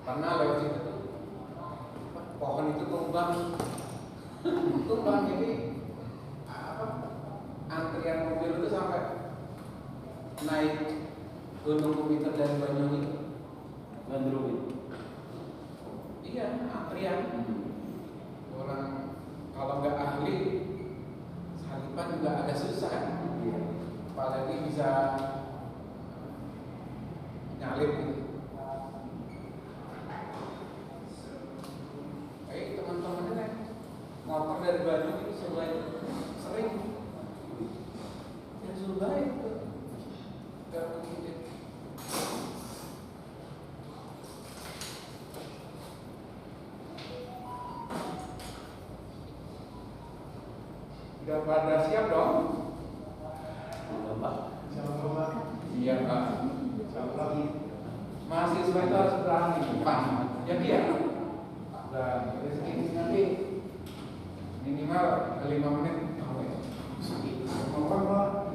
Karena lewat situ tuh pohon itu tumbang, tumbang jadi apa? Antrian mobil itu sampai naik Gunung Bumi dari Banyuwangi. Landrumi. Iya, antrian. Orang kalau nggak ahli salipan juga agak susah. Iya. Apalagi bisa nyalip gitu. Teman-teman kan motor dari Bandung itu selain sering yang Surabaya itu nggak begitu. Udah pada siap dong? Bapak. Iya Pak. Mahasiswa itu harus berani, Pak. Ya dia. Dan rezeki nanti minimal 5 menit.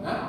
Hah?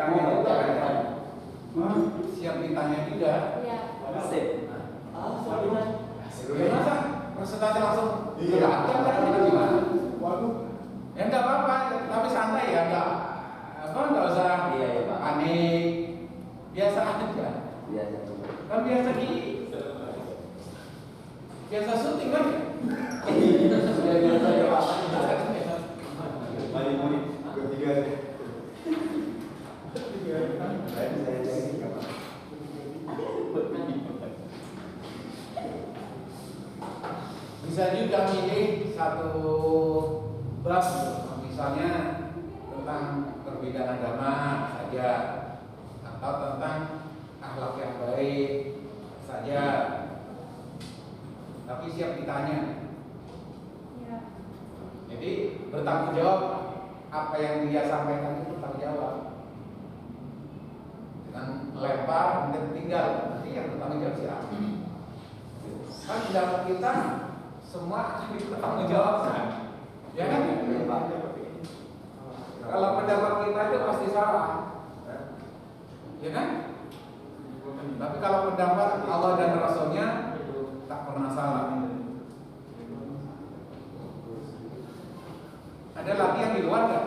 ditanya juga kan? Siap ditanya juga. Iya. Sip. Ya masa presentasi langsung berantem kan gimana? Ya nggak apa-apa, tapi santai ya, nggak usah Iya, iya, Pak. panik, biasa aja. Biasa. Kan biasa biasa syuting kan? Sudah biasa ya, Pak. Balik bertiga deh. Bisa juga milih satu bab, misalnya tentang perbedaan agama saja, atau tentang akhlak yang baik saja, tapi siap ditanya. Iya. Jadi bertanggung jawab, apa yang dia sampaikan itu bertanggung jawab. Dengan lempar kemudian tinggal, nanti yang bertanggung jawab siapa? Kan dalam kita semua akan bertanggung jawab kan? Ya kan? Kalau pendapat kita itu pasti salah, ya kan? Tapi kalau pendapat Allah dan Rasulnya tak pernah salah. Ada lagi yang di luar nggak?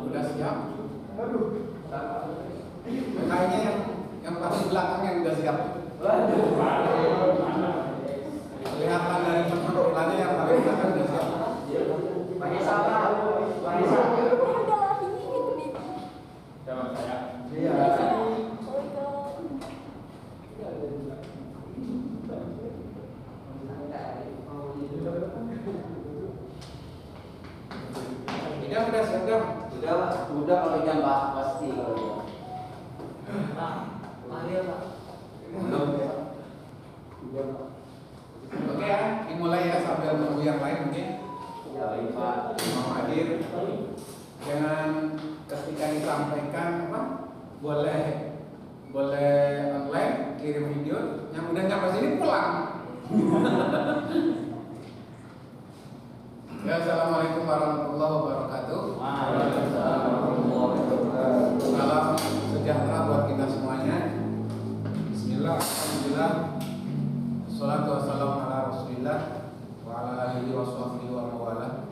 Udah siap? Kayaknya yang paling belakang yang udah siap. Kelihatan dari penampilannya yang paling belakang udah siap. Pakai sama. Pakai sama. Adalah ini gitu nih. Sama saya. Iya. Ini udah siap kan? Udah kalau jam pasti kalau dia. Belum. Oke ya, dimulai ya sambil menunggu yang lain mungkin. Ya, Pak. Mau hadir. Jangan ketika disampaikan apa? Boleh boleh online kirim video, yang udah nyampe sini pulang. Ya, assalamualaikum warahmatullahi wabarakatuh. Salam sejahtera buat kita semuanya. Bismillah, alhamdulillah, salatu wassalamu ala rasulillah wa ala alihi wa sahbihi wa mawala.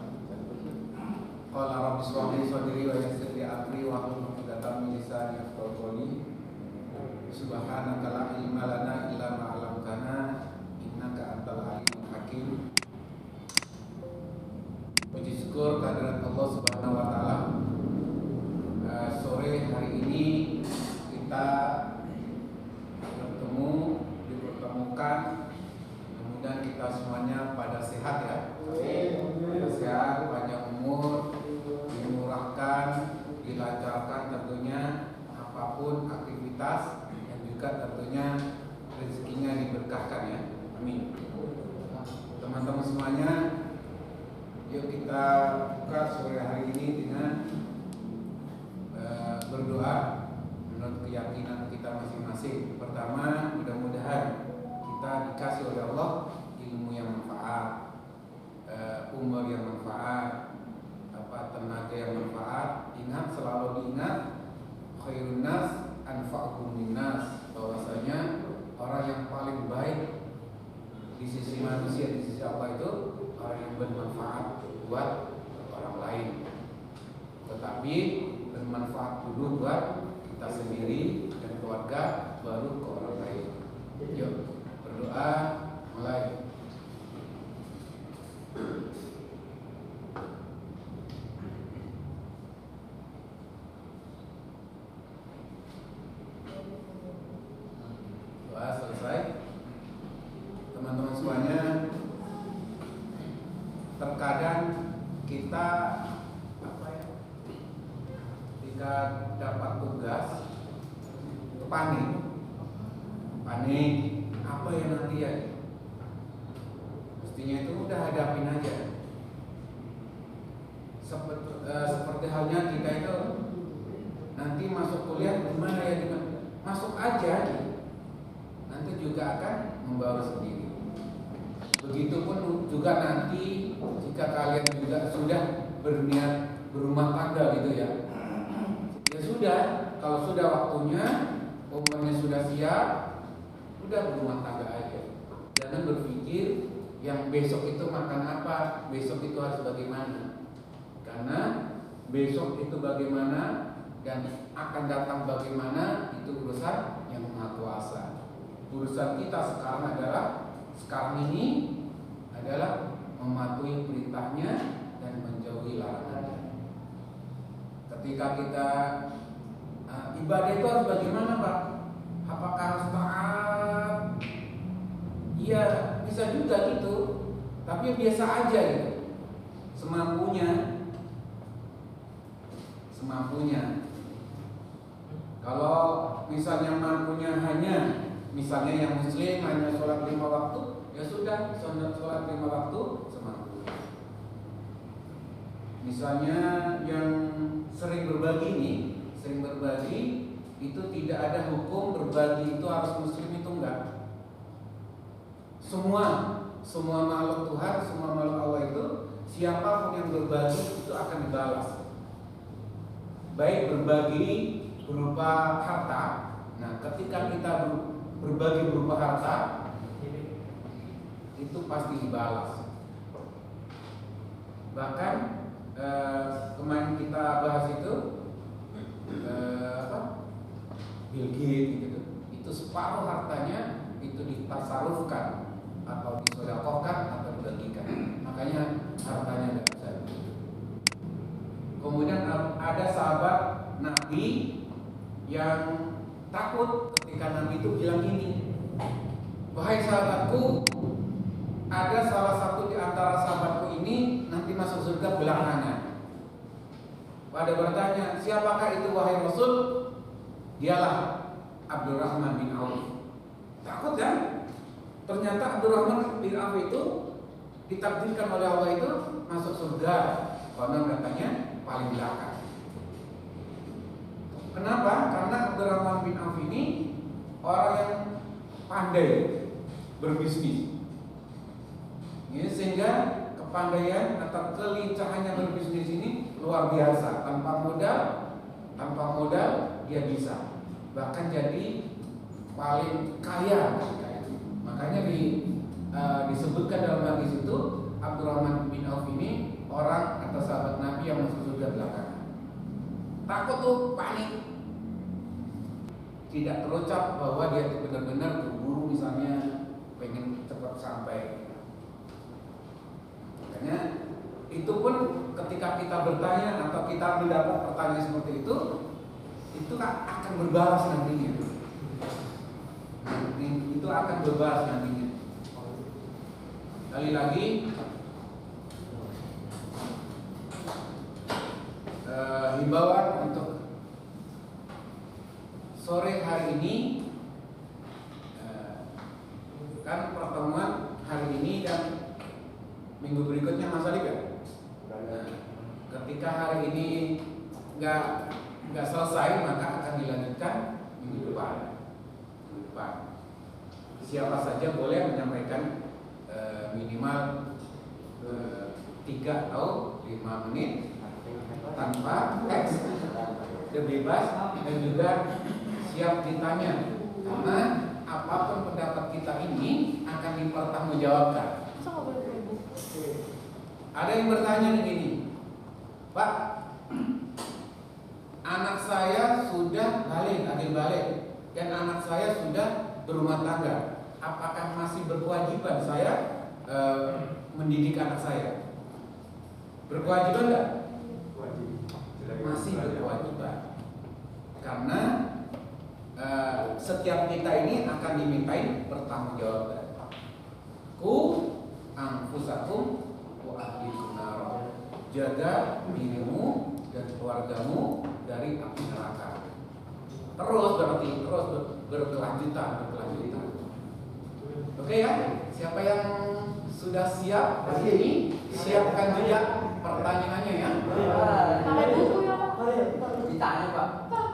Qala rabbi shrah li sadri wa yassir li amri wa hlul 'uqdatam min lisani yafqahu qawli. Subhanaka la ilma lana illa ma 'allamtana innaka antal alimul hakim. Puji syukur kehadirat Allah Subhanahu wa taala. Sore hari ini kita dipertemukan. Kemudian kita semuanya pada sehat ya. Pada sehat, panjang umur, dimurahkan, dilancarkan tentunya apapun aktivitas, dan juga tentunya rezekinya diberkahkan ya. Amin. Teman-teman semuanya, yuk kita buka sore hari ini dengan berdoa menurut keyakinan kita masing-masing. Pertama, mudah-mudahan kita dikasih oleh Allah ilmu yang manfaat, umur yang manfaat, tenaga yang manfaat. Ingat, selalu diingat, khairun nas anfa'uhum linnas, bahwasanya orang yang paling baik di sisi manusia, di sisi Allah itu orang yang bermanfaat buat orang lain. Tetapi bermanfaat dulu buat kita sendiri dan keluarga, baru ke orang lain. Yuk berdoa, mulai. Doa selesai. Teman-teman semuanya, terkadang kita jika dapat tugas itu panik apa ya nanti ya, mestinya itu udah hadapin aja. Seperti halnya kita itu nanti masuk kuliah gimana ya, masuk aja, nanti juga akan membawa sendiri. Begitupun juga nanti jika kalian juga sudah berniat berumah tangga gitu ya, ya sudah, kalau sudah waktunya, umurnya sudah siap, udah berumah tangga aja. Jangan berpikir yang besok itu makan apa, besok itu harus bagaimana. Karena besok itu bagaimana dan akan datang bagaimana, itu urusan yang Maha Kuasa. Urusan kita sekarang ini adalah mematuhi perintahnya dan menjauhi larangannya. Ketika kita ibadah itu harus bagaimana, Pak? Apakah harus taat? Iya, bisa juga gitu. Tapi biasa aja gitu. Semampunya. Kalau misalnya mampunya hanya, misalnya yang muslim hanya sholat 5 waktu, ya sudah, sholat 5 waktu semampunya. Misalnya yang sering berbagi itu tidak ada hukum berbagi itu harus muslim, itu enggak. Semua makhluk Tuhan, semua makhluk Allah itu, siapapun yang berbagi itu akan dibalas. Baik berbagi berupa harta. Nah, ketika kita berbagi berupa harta, itu pasti dibalas. Bahkan kemarin kita bahas itu Bill Gates gitu, itu separuh hartanya itu ditasarufkan atau disedekahkan atau dibagikan. Makanya hartanya tidak bisa. Kemudian ada sahabat Nabi yang takut ketika Nabi itu bilang ini, wahai sahabatku, ada salah satu di antara sahabatku ini nanti masuk surga belakangan. Pada bertanya, siapakah itu wahai Rasul? Dialah Abdurrahman bin Auf. Takut kan? Ternyata Abdurrahman bin Auf itu ditakdirkan oleh Allah itu masuk surga. Konon katanya paling belakang. Kenapa? Karena Abdurrahman bin Auf ini orang yang pandai berbisnis. Ini sehingga kepandaian atau kelincahannya berbisnis ini luar biasa. Tanpa modal dia bisa bahkan jadi paling kaya. Makanya disebutkan dalam hadis itu Abdurrahman bin Auf ini orang atau sahabat Nabi yang masuk surga belakangan. Takut tuh, panik, tidak terucap bahwa dia benar-benar terburu misalnya pengen cepat sampai. Makanya itu pun ketika kita bertanya atau kita mendapat pertanyaan seperti itu akan berbalas nantinya. Itu akan berbalas nantinya. Sekali lagi himbauan untuk sore hari ini, kan pertemuan hari ini dan minggu berikutnya Mas Alif ya. Ketika hari ini nggak selesai, maka akan dilanjutkan minggu depan. Siapa saja boleh menyampaikan minimal 3 atau 5 menit tanpa teks, bebas dan juga siap ditanya, karena apapun pendapat kita ini akan dipertanggungjawabkan. Ada yang bertanya begini, Pak, anak saya sudah balik dan anak saya sudah berumah tangga, apakah masih berkewajiban saya mendidik anak saya? Berkewajiban enggak? Masih berkewajiban, karena setiap kita ini akan dimintain pertanggungjawaban. Ku anfusakum wa ahlikum nar. Jaga dirimu dan keluargamu dari api neraka. Terus berkelanjutan. Oke ya? Siapa yang sudah siap hari ini? Siapkan juga pertanyaannya ya. Pakai buku ya Pak. Ditanya Pak.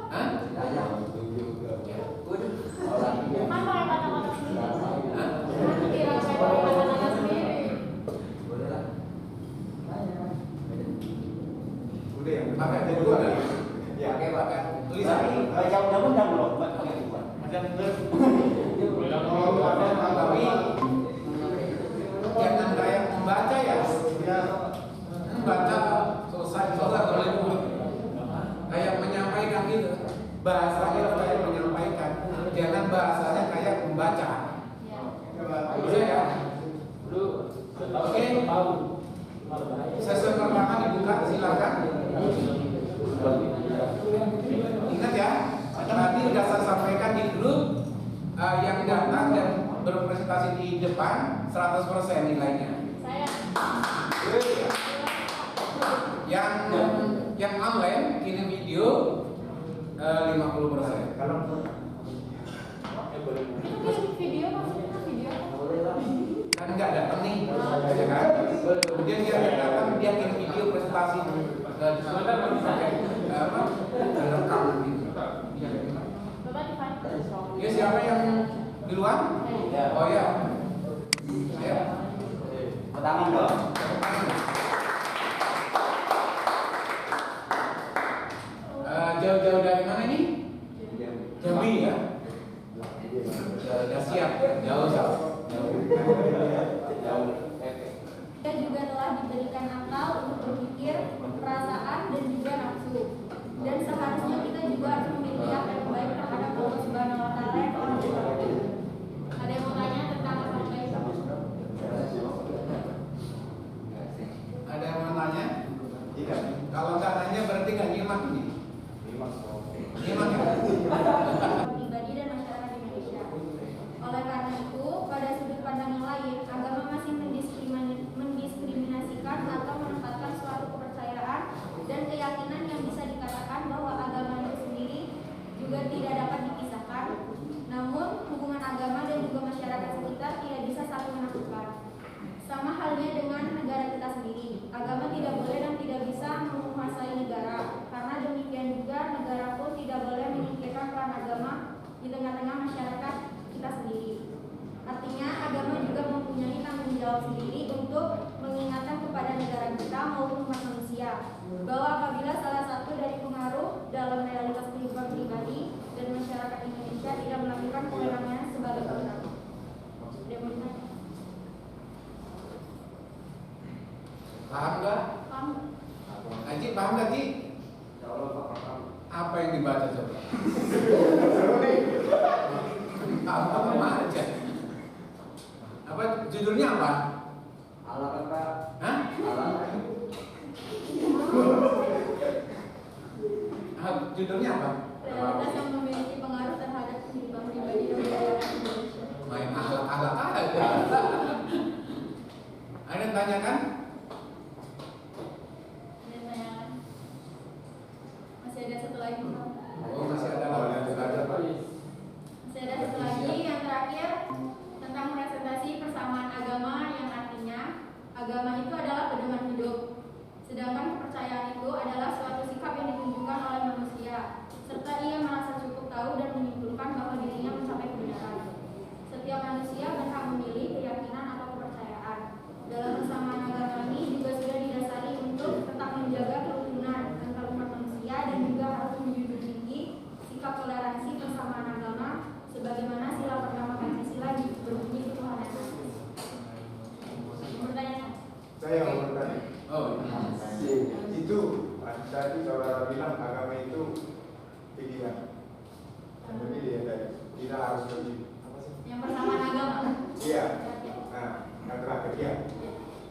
Hah? Ditanya. Kan pakai kata-kata sendiri. Hah? Kira saya pakai kata-kata sendiri. Boleh lah. Udah ya. Pakai buku ada. Ya, pakai tulisan. Jam-jam belum. Tapi jangan kayak membaca ya. Membaca selesai boleh buku. Kayak menyampaikan gitu. Bahasanya kayak menyampaikan. Jangan bahasanya kayak membaca. Bisa ya? Oke. Sesi pertama dibuka, silakan. Ingat ya, tadi sudah saya sampaikan di grup yang datang dan berpresentasi di depan 100% nilainya. Saya. Yang online kirim video 50%. Itu kirim video maksudnya video apa? Kan nggak datang nih, ya kan? Kemudian dia nggak datang, dia kirim video presentasi rekam gitu. Bapak di Ya, siapa yang duluan? Oh ya, ayo. Pertama dong. Jauh-jauh dari mana nih? Jambi ya. Sudah siap, jauh. Kita juga telah diberikan akal untuk berpikir, perasaan, dan juga nafsu. Dan seharusnya kita juga harus memiliki akal yang baik terhadap Allah Subhanahu Wa Taala yang orang berarti. Ada yang mau tanya tentang akal baik? Ada yang mau nanya? Kalau nggak nanya berarti nggak nyimak nih. Nyimak ya. Pribadi dan masyarakat Indonesia. Oleh karena itu, pada sudut pandang yang lain, agama masih mendiskriminasikan atau menempatkan suatu kepercayaan dan keyakinan yang bisa dikatakan bahwa agama itu sendiri juga tidak dapat dipisahkan. Namun, hubungan agama dan juga masyarakat sekitar tidak bisa saling menaklukkan. Sama halnya dengan negara kita sendiri, agama tidak boleh dan tidak bisa menguasai negara, karena demi bahwa apabila salah satu dari pengaruh dalam realitas kehidupan pribadi dan masyarakat Indonesia tidak melakukan kewenangannya sebagai pengaruh. Paham nggak? Paham? Haji, paham nggak Ji? Ya Allah Pak, paham. Apa yang dibaca coba? Apa aja? Apa judulnya apa? Allah kan Pak. Hah? Allah. Judulnya apa? Realitas yang memiliki pengaruh terhadap kehidupan pribadi dan masyarakat Indonesia. Main ahlak-ahlak aja. Ada yang tanyakan? Masih ada satu lagi. Oh, masih ada lagi. Masih ada satu lagi yang terakhir tentang presentasi persamaan agama yang artinya agama itu adalah pedoman hidup. Sedangkan kepercayaan itu adalah suatu sikap yang ditunjukkan oleh manusia serta ia merasa cukup tahu dan menyimpulkan bahwa dirinya mencapai kebenaran. Setiap manusia berhak memilih keyakinan atau kepercayaan. Dalam persamaan agama ini juga sudah didasari untuk tetap menjaga kerukunan antar umat manusia dan juga harus menjunjung tinggi sikap toleransi persamaan agama sebagaimana sila pertama Pancasila berbunyi ketuhanan Yesus. Pertanyaan? Saya mau bertanya. Oh, Itu tadi saudara bilang agama itu pilihan. Yang memilih ya tadi. Tidak harus lebih. Apa sih? Yang persamaan agama. Iya. Nah, yang terakhir ya.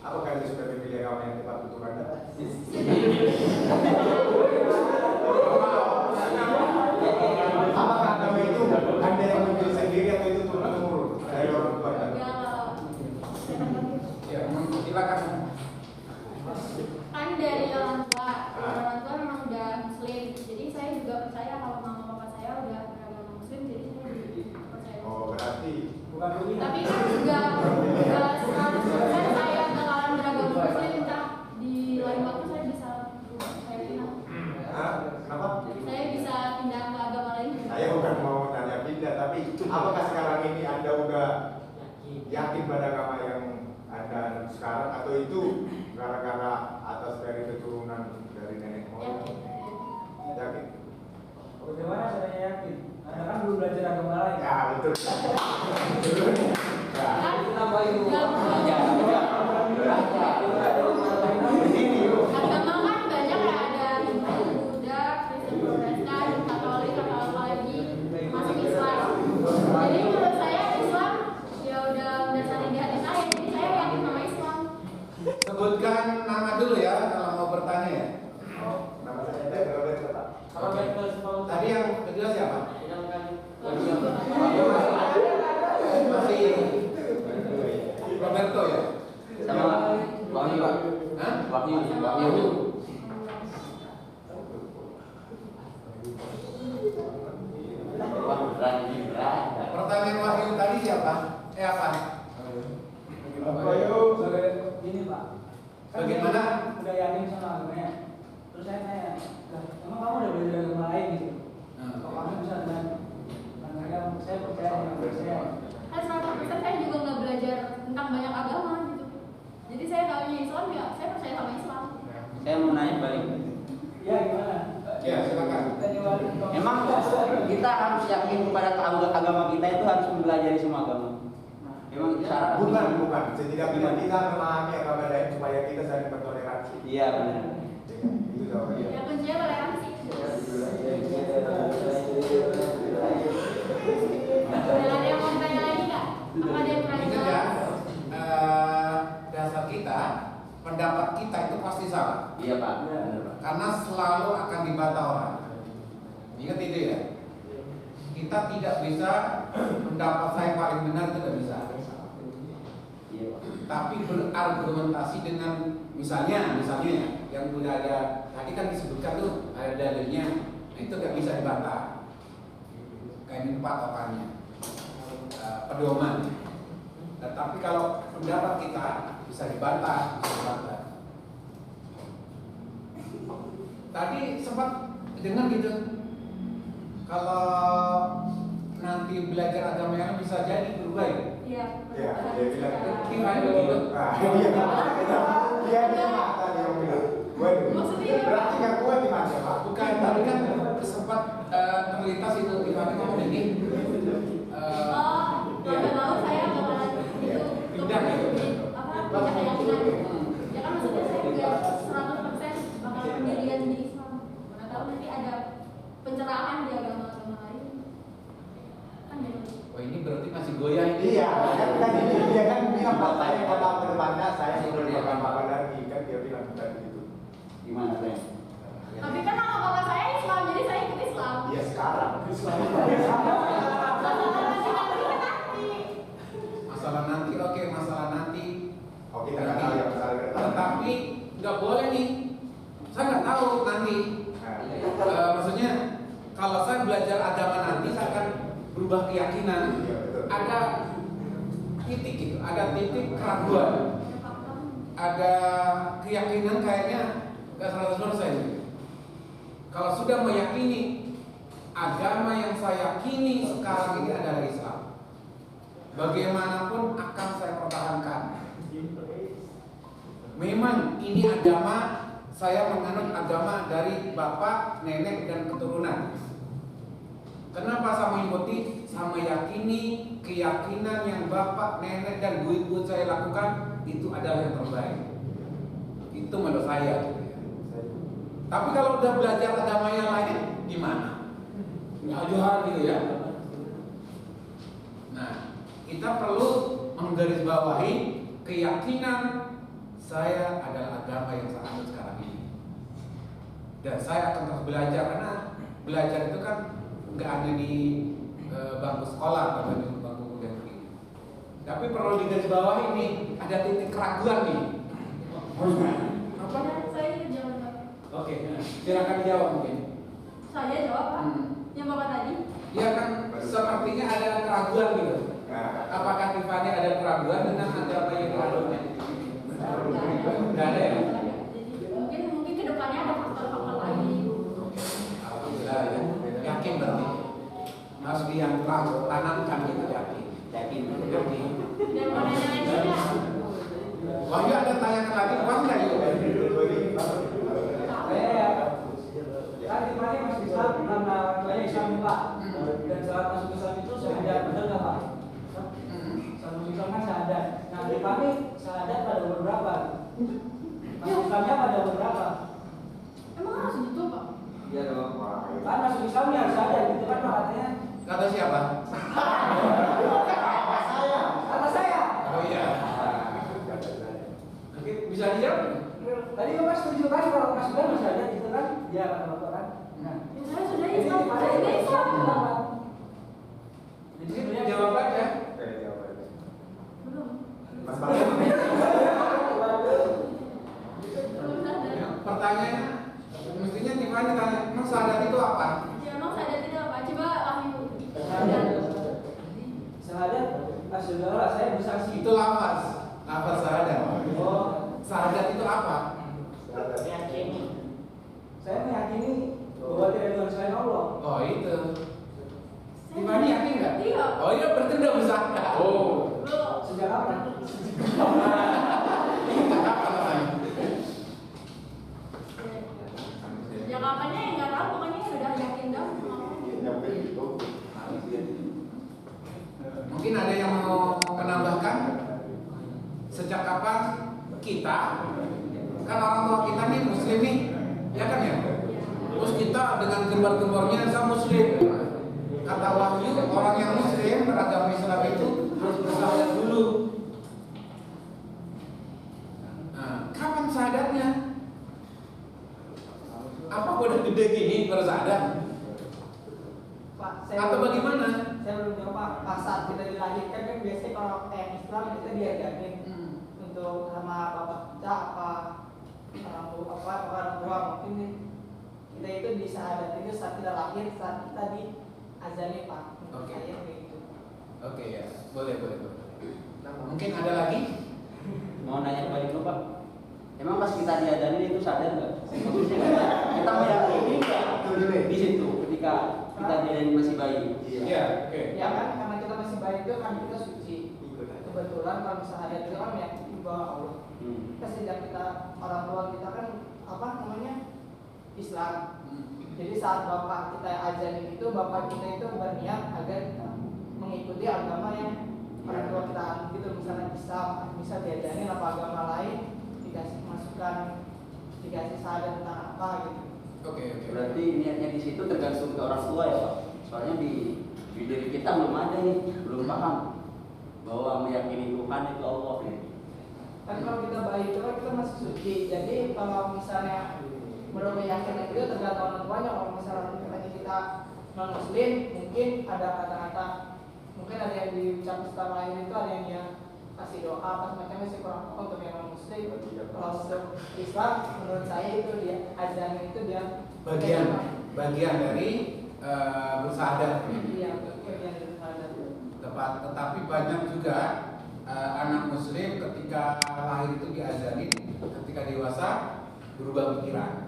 Apakah Anda sudah memilih agama yang tepat untuk Anda? Apakah agama itu Anda yang memilih sendiri atau itu turun temurun dari orang tua Anda? ya, silakan. Kan dari orang tua, memang udah Muslim, jadi saya juga percaya kalau mama papa saya udah beragama Muslim, jadi saya juga percaya. Oh, berarti Bukan dunia. Tapi kan juga 100% saya bakalan beragama Muslim, entah di lain waktu saya bisa berubah, saya pindah. kenapa? Saya bisa pindah ke agama lain. Saya bukan mau tanya pindah, tapi apakah sekarang ini Anda udah yakin pada agama yang Anda sekarang atau itu gara-gara atas dari keturunan dari nenek moyang? Yakin? Bagaimana saya yakin? Anda kan belum belajar agama lain. Ya betul. Kan Itu tambah ilmu. agama kan banyak ya, ada Hindu, Buddha, Kristen, Protestan, Katolik, atau apa lagi, masuk Islam. Jadi menurut saya Islam ya udah mendasari di hati saya, jadi saya yakin sama Islam. Sebutkan nama dulu ya kalau mau bertanya ya. Nama saya Teh Robert Kota. Kalau baik ke sekolah Tadi yang kedua siapa? yang kan Masih Roberto ya? sama Wahyu Pak. Hah? Wahyu. Pertanyaan Wahyu tadi siapa? Apa? Ini Pak. Bagaimana? Udah yakin sama agamanya. Terus saya tanya, lah, emang kamu udah belajar agama lain gitu? Kok kamu bisa dengan mereka? Saya percaya dengan saya. Kan 100% saya juga nggak belajar tentang banyak agama gitu. Jadi saya tahunya Islam ya, saya percaya sama Islam. Saya mau nanya balik. Ya gimana? Ya silakan. Emang kita harus yakin kepada agama kita itu harus mempelajari semua agama. Emang itu syarat? Bukan. Setidaknya kita memahami agama lain supaya kita saling bertoleransi. Iya benar. Itu jawabannya. Ya kuncinya toleransi. Ada yang mau tanya lagi nggak? Apa ada yang kurang Ingat ya, jelas? dasar kita, pendapat kita itu pasti salah. Iya Pak. Benar Pak. Karena selalu akan dibantah orang. Ingat itu ya. Kita tidak bisa pendapat saya paling benar, itu tidak bisa. Iya Pak. Tapi berargumentasi dengan misalnya yang udah ada tadi kan disebutkan tuh ada dalilnya, nah, itu nggak bisa dibantah. Kayak ini patokannya, pedoman. Tetapi kalau pendapat kita bisa dibantah. Tadi sempat dengar gitu, kalau nanti belajar agama yang bisa jadi berubah ya. Iya. Ya, dia bilang Gimana begitu? dia mata dia bilang. Waduh. Maksudnya berarti bertahan di agama-agama lain. Kan gitu. Oh ini berarti masih goyah ini. Iya, kan ini dia kan bilang Pak, saya kalau ke depannya saya sudah beragama lagi kan dia bilang tadi gitu. Gimana Ren? Tapi kan nama bapak saya Islam, jadi saya ikut Islam. Iya sekarang. Masalah nanti, oke, masalah nanti. Oke, kita nggak tahu ya masalah ke depan. Tetapi nggak boleh nih. Saya nggak tahu nanti. Maksudnya kalau saya belajar agama nanti saya akan berubah keyakinan. Iya, betul. Ada titik gitu, ada titik keraguan, ada keyakinan kayaknya nggak 100% gitu. Kalau sudah meyakini agama yang saya yakini sekarang ini adalah Islam, bagaimanapun akan saya pertahankan. Memang ini agama, saya menganut agama dari bapak, nenek, dan keturunan. Kenapa saya mengikuti? Saya meyakini keyakinan yang bapak, nenek, dan buyut-buyut saya lakukan itu adalah yang terbaik. Itu menurut saya. Tapi kalau udah belajar agama yang lain, gimana? Jauh-jauhan gitu ya. Nah, kita perlu menggarisbawahi keyakinan saya adalah agama yang saya anut sekarang ini. Dan saya akan terus belajar karena belajar itu kan nggak ada di bangku sekolah atau di bangku kuliah begini. Tapi perlu digarisbawahi ini ada titik keraguan nih. Apa? Saya ikut jawab. Oke, silakan jawab mungkin. Saya jawab Pak. Yang bapak tadi. Ya kan, sepertinya ada keraguan gitu. Apakah Tiffany ada keraguan dengan agama yang dianutnya? Nggak ada ya? Mungkin kedepannya ada faktor-faktor lain. Alhamdulillah ya. Yakin berarti. Harus ditanamkan gitu yakin. Yakin. Dan mau nanya lagi nggak? Wahyu ada tanyakan lagi, pas nggak yuk? Saya kan dimana masuk Islam karena banyak Islam Pak. Dan saat masuk Islam itu syahadat, betul nggak Pak? Saat masuk Islam kan syahadat. Nah di kami syahadat pada umur berapa? Masuk Islamnya pada umur berapa? Emang harus gitu Pak? Iya dong. Kan masuk Islamnya harus syahadat gitu kan Pak katanya. Kata siapa? Kata saya. Oh iya. Oke, bisa dijawab? Tadi Bapak setuju kan kalau masuk Islam harus syahadat gitu kan? Iya kata Bapak kan. Nah, Saya sudah jadi Islam. mana Saya sudah Islam. Jadi sebenarnya Jawab aja. Oke, jawab aja. Belum. Mas Bang. Belum sadar. Ya, pertanyaannya mestinya Tiffany tanya, emang syahadat itu apa? Ya emang sadar tidak Pak? Coba Wahyu. syahadat saudara saya bersaksi. Itu lafaz syahadat. Oh, Syahadat itu apa? saya meyakini bahwa tidak ada Tuhan selain Allah. Oh itu. Tiffany yakin nggak? Iya. Oh iya berarti udah bersangka. Oh. Belum. Sejak kapan? Sejak kapan namanya? Ya kapannya ya nggak tahu, pokoknya udah yakin dah. Nyampe gitu. Mungkin ada yang mau menambahkan? Sejak kapan kita, kan orang tua kita nih muslim nih, ya kan ya? Terus kita dengan gembar-gembornya saya muslim. Kata Wahyu, orang yang muslim beragama Islam itu harus bersyahadat dulu. Nah, kapan syahadatnya? Apa udah gede gini bersyahadat? Pak, Atau bagaimana? Saya belum tahu Pak. Pas saat kita dilahirkan kan biasanya kalau kayak Islam kita diajarin untuk sama bapak kita apa orang tua mungkin kita itu di syahadat itu saat kita lahir, saat kita di azani Pak. Oke. Kayak gitu. Oke ya, boleh. Mungkin ada lagi? Mau nanya balik dulu Pak. Emang pas kita diadain itu sadar nggak? Kita meyakini nggak? Di situ ketika kita diadain masih bayi. Iya, oke. Ya kan karena kita masih baik itu kan kita suci. Kebetulan kalau syahadat itu kan meyakini bahwa Allah. Kita sejak kita orang tua kita kan Islam. Jadi saat bapak kita ajarin itu, bapak kita itu berniat agar kita mengikuti agama yang orang tua kita anut gitu, misalnya Islam, bisa diajarin apa agama lain, dikasih masukan, dikasih saran tentang apa gitu. Oke. Berarti niatnya di situ tergantung ke orang tua ya Pak. Soalnya di diri kita belum ada nih, belum paham bahwa meyakini Tuhan itu Allah nih. Kan kalau kita bayi itu kan kita masih suci. Jadi kalau misalnya menurut keyakinan itu tergantung orang tuanya. Kalau misalnya kita non muslim, mungkin ada kata-kata, mungkin ada yang diucap setelah lahir itu, ada yang dia kasih doa apa semacamnya sih, kurang tahu untuk yang non muslim. Kalau untuk Islam, menurut saya itu dia azan itu dia bagian dari bersyahadat. Iya, bagian dari bersyahadat. Tetapi banyak juga anak muslim ketika lahir itu diazanin, ketika dewasa berubah pikiran.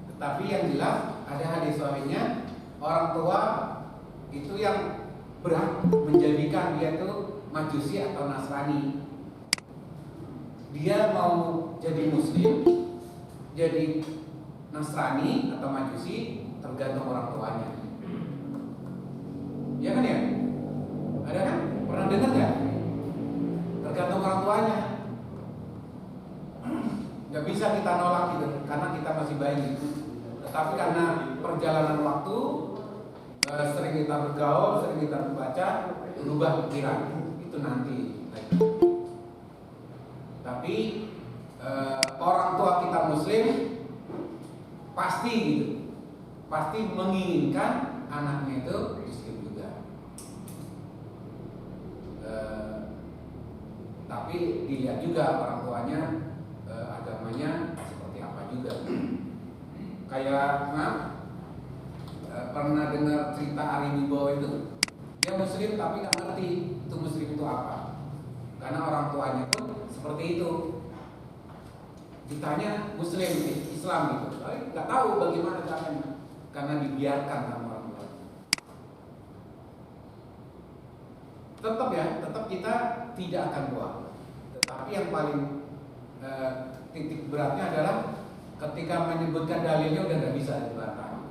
Tetapi yang jelas ada hadis sahihnya, orang tua itu yang berhak menjadikan dia itu Majusi atau Nasrani. Dia mau jadi muslim, jadi Nasrani atau Majusi tergantung orang tuanya. Ya kan ya? Ada kan? Pernah dengar nggak? Tergantung orang tuanya. Nggak bisa kita nolak gitu, karena kita masih bayi. Tetapi karena perjalanan waktu, sering kita bergaul, sering kita membaca, berubah pikiran. Itu nanti. Tapi orang tua kita muslim pasti gitu, pasti menginginkan anaknya itu muslim juga. Tapi dilihat juga orang tuanya agamanya seperti apa juga. Kayak pernah dengar cerita Ari Wibowo itu, dia muslim tapi nggak ngerti itu muslim itu apa, karena orang tuanya pun seperti itu. Ditanya muslim Islam gitu, nggak tahu bagaimana caranya, karena dibiarkan sama orang tua. Tetap kita tidak akan buang. Tetapi yang paling titik beratnya adalah ketika menyebutkan dalilnya udah nggak bisa dibantah.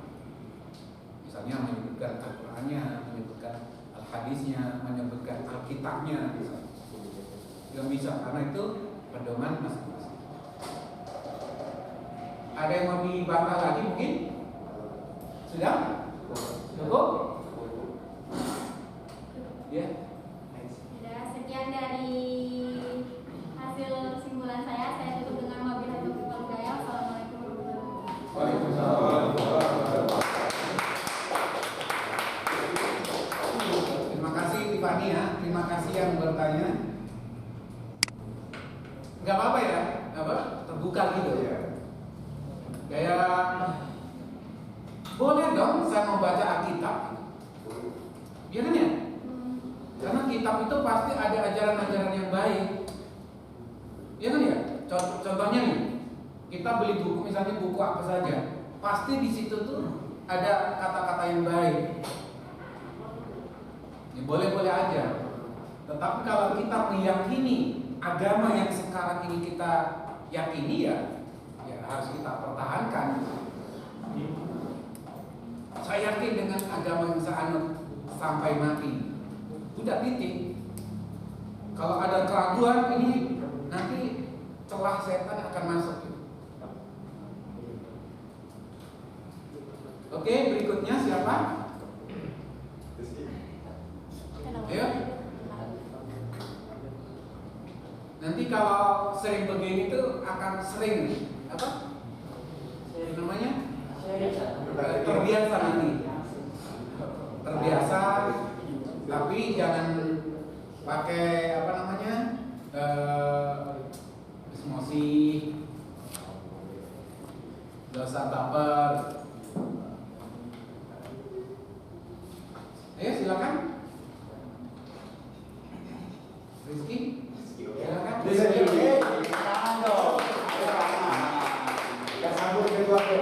Misalnya menyebutkan Al-Qur'annya, menyebutkan Al-Hadisnya, menyebutkan Alkitabnya, nggak bisa karena itu pedoman masing-masing. Ada yang mau dibantah lagi mungkin? Sudah? Cukup? Ya. Sudah, sekian dari hasil kesimpulan saya tutup dengan wabillahi taufiq wal hidayah. Assalamualaikum warahmatullahi wabarakatuh. Waalaikumsalam. Terima kasih Tiffany ya, terima kasih yang bertanya. Gak apa-apa ya, terbuka gitu ya. Kayak boleh dong saya membaca Alkitab. Iya kan ya? Karena kitab itu pasti ada ajaran-ajaran yang baik. Iya kan ya? Contohnya nih, kita beli buku, misalnya buku apa saja, pasti di situ tuh ada kata-kata yang baik. Ya, boleh-boleh aja. Tetapi kalau kita meyakini agama yang sekarang ini kita yakini ya harus kita pertahankan. Saya yakin dengan agama yang saya anut sampai mati. Udah titik. Kalau ada keraguan ini nanti celah setan akan masuk. Oke, berikutnya siapa? Ayo. Nanti kalau sering begini tuh akan sering apa? Namanya? Terbiasa nanti. Terbiasa, tapi jangan pakai apa namanya? Emosi, dosa baper. Ayo silakan. Rizky, silakan. Tangan dong. Kita sambut kedua ke.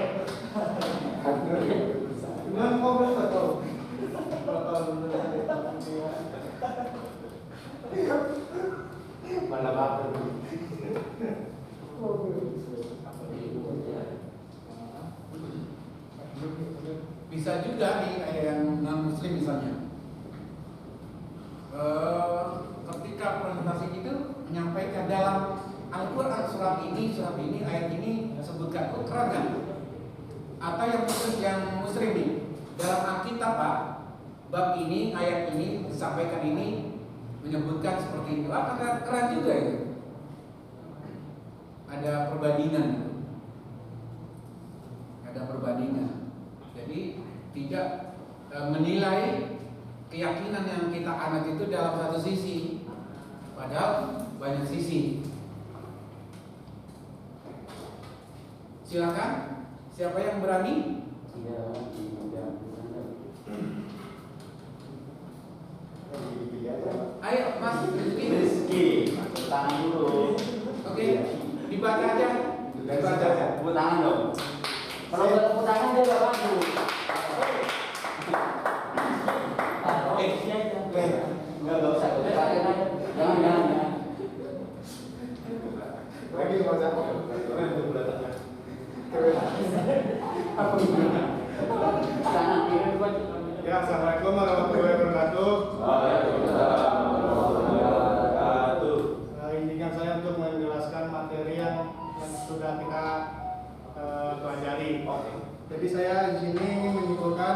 Dengan ngobrol betul. Mana baper? Bisa juga nih kayak yang non muslim misalnya. Ketika presentasi itu menyampaikan dalam Al-Quran surat ini, ayat ini sebutkan, keren kan? atau yang khusus yang muslim nih. Dalam Alkitab Pak, bab ini, ayat ini disampaikan ini menyebutkan seperti itu. Keren juga itu. Ada perbandingan. Ada perbandingan. Jadi tidak menilai keyakinan yang kita anut itu dalam satu sisi, padahal banyak sisi. Silakan, siapa yang berani? Ayo Mas Rizky, tangan dulu. Oke, dibaca aja. Tepuk tangan dong. Kalau nggak tepuk tangan dia nggak maju. Nggak usah. Jangan. Lagi baca. Tangan kiri buat. Ya, assalamualaikum warahmatullahi wabarakatuh. Izinkan saya untuk menjelaskan materi yang sudah kita pelajari. Jadi saya di sini ingin menyimpulkan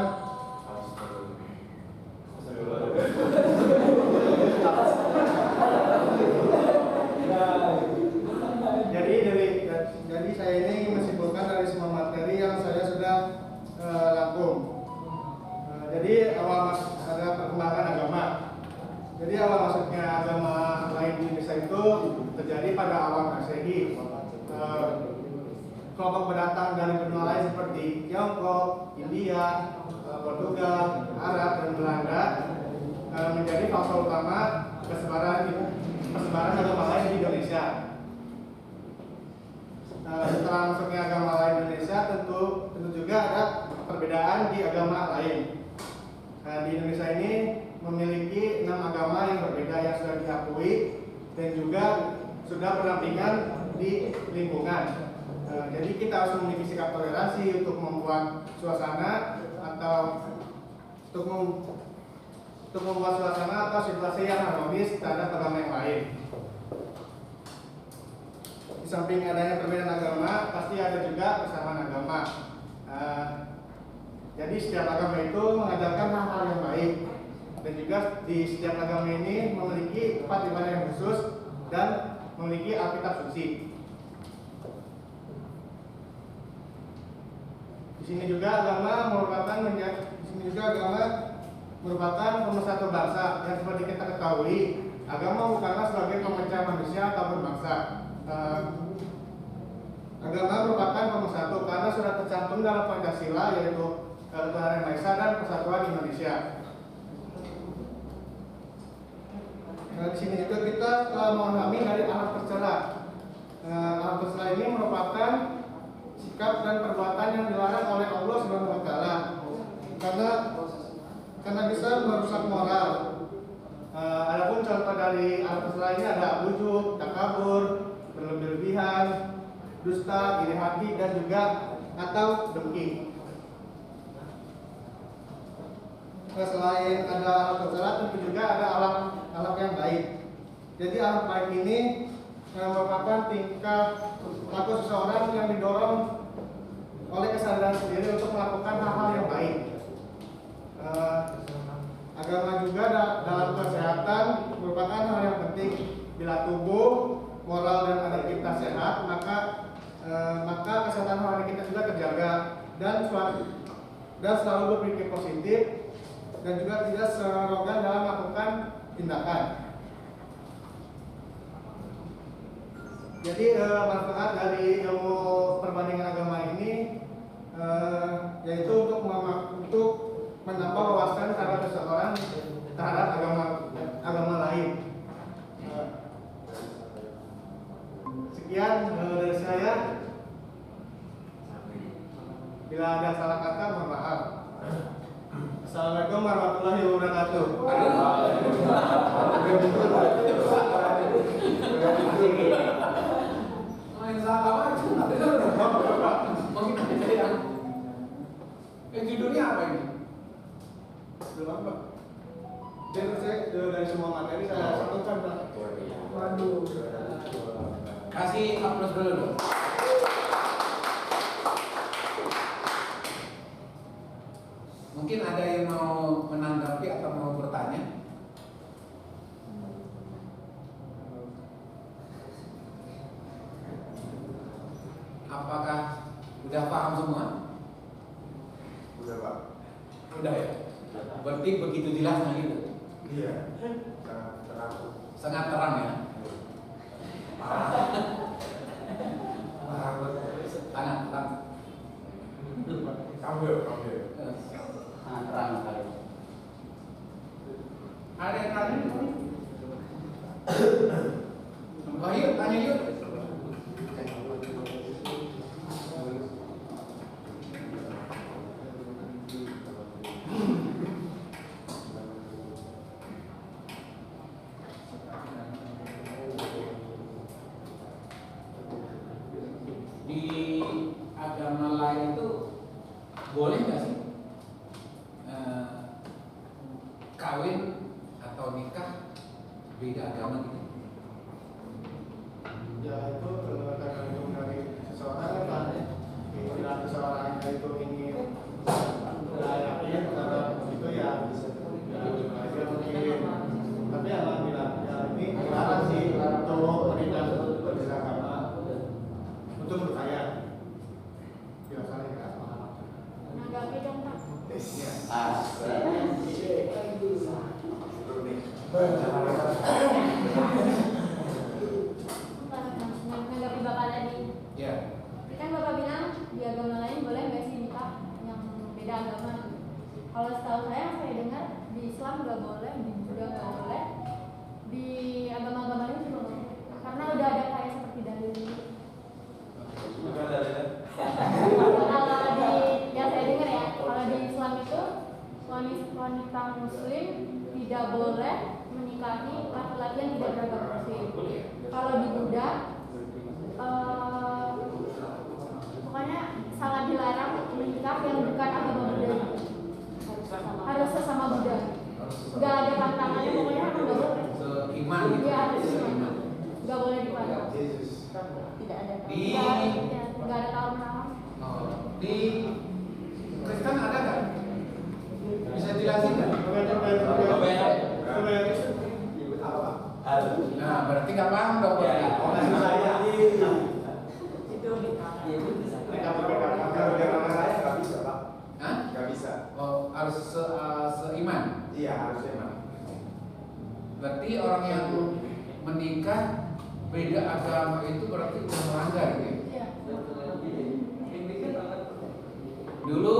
jadi saya ini ingin menyimpulkan dari semua materi yang saya sudah rangkum. Jadi awal ada perkembangan agama. Jadi awal masuknya agama lain di Indonesia itu terjadi pada awal Masehi. Kelompok pendatang dari benua lain seperti Tiongkok, India, Portugal, Arab, dan Belanda menjadi faktor utama persebaran agama lain di Indonesia. Setelah masuknya agama lain di Indonesia, tentu juga ada perbedaan di agama lain. Di Indonesia ini memiliki 6 agama yang berbeda yang sudah diakui dan juga sudah berdampingan di lingkungan. Jadi kita harus memiliki sikap toleransi untuk membuat suasana atau untuk membuat suasana atau situasi yang harmonis terhadap agama yang lain. Di samping adanya perbedaan agama, pasti ada juga kesamaan agama. Jadi setiap agama itu mengajarkan hal-hal yang baik, dan juga di setiap agama ini memiliki tempat ibadah yang khusus dan memiliki Alkitab suci. Di sini juga agama merupakan pemersatu bangsa, yang seperti kita ketahui, agama bukanlah sebagai pemecah manusia atau berbangsa. Agama merupakan pemersatu karena sudah tercantum dalam Pancasila, yaitu Tuhan Yang Maha Esa dan Persatuan Indonesia. Di sini juga kita memahami dari alat tercela. Alat tercela ini merupakan sikap dan perbuatan yang dilarang oleh Allah Subhanahu wa taala. Karena bisa merusak moral. Adapun contoh dari alat tercela ini ada ujub, takabur, berlebih-lebihan, dusta, iri hati, dan juga atau dengki. Selain ada alat tercela, tentu juga ada alat yang baik. Jadi alat baik ini merupakan tingkah laku seseorang yang didorong oleh kesadaran sendiri untuk melakukan hal-hal yang baik. Agama juga dalam kesehatan merupakan hal yang penting. Bila tubuh, moral dan adat kita sehat, maka kesehatan hati kita juga terjaga dan selalu berpikir positif dan juga tidak serogan dalam melakukan tindakan. Jadi manfaat dari ilmu perbandingan agama ini yaitu untuk menambah wawasan terhadap seseorang terhadap agama lain. Sekian dari saya. Bila ada salah kata, mohon maaf. Assalamualaikum warahmatullahi wabarakatuh. Judulnya apa ini? Belum apa? Dan saya dari semua materi saya satukan, Pak. Waduh. Kasih aplaus dulu dong. Mungkin ada yang mau menanggapi atau mau bertanya? Apakah udah paham semua? Udah Pak. Udah ya? Berarti begitu jelasnya gitu? Iya. Sangat terang. Sangat terang ya? Sangat terang. Ambil. Sangat terang sekali. Ada yang tanya? Oh yuk, tanya yuk. Di agama lain itu boleh nggak sih kawin atau nikah beda agama gitu? Ya itu tergantung dari seseorang kan. Bila seseorang itu ingin yakin terhadap itu ya bisa aja mungkin. Tapi alhamdulillah ya ini dilarang sih untuk menikah berbeda agama untuk berkaya. Biasanya kan. Menanggapi dong Pak. Menanggapi Bapak tadi. Ya. Kan Bapak bilang di agama lain boleh nggak sih nikah yang beda agama? Kalau setahu saya yang saya dengar di Islam nggak boleh, di Buddha nggak boleh, di agama-agama lain juga nggak boleh. Karena udah ada kayak seperti dalil. Kalau di yang saya dengar ya, kalau di Islam itu wanita Muslim tidak boleh menikahi laki-laki yang tidak beragama Muslim. Kalau di Buddha pokoknya sangat dilarang menikah yang bukan agama Buddha. Harus sesama Buddha. Gak ada pantangannya, pokoknya emang gak boleh. Seiman gitu. Iya, harus seiman. Seiman. Gak boleh dipantang. Tidak ada. Gak ada tahun menawar. Oh, di Kristen ada kan? Bisa jelasin kan? Nah, berarti nggak paham dong. Hah? Nggak bisa. Oh, harus seiman. Iya harus emang. Berarti orang yang menikah beda agama itu berarti udah melanggar gitu. Iya. Dulu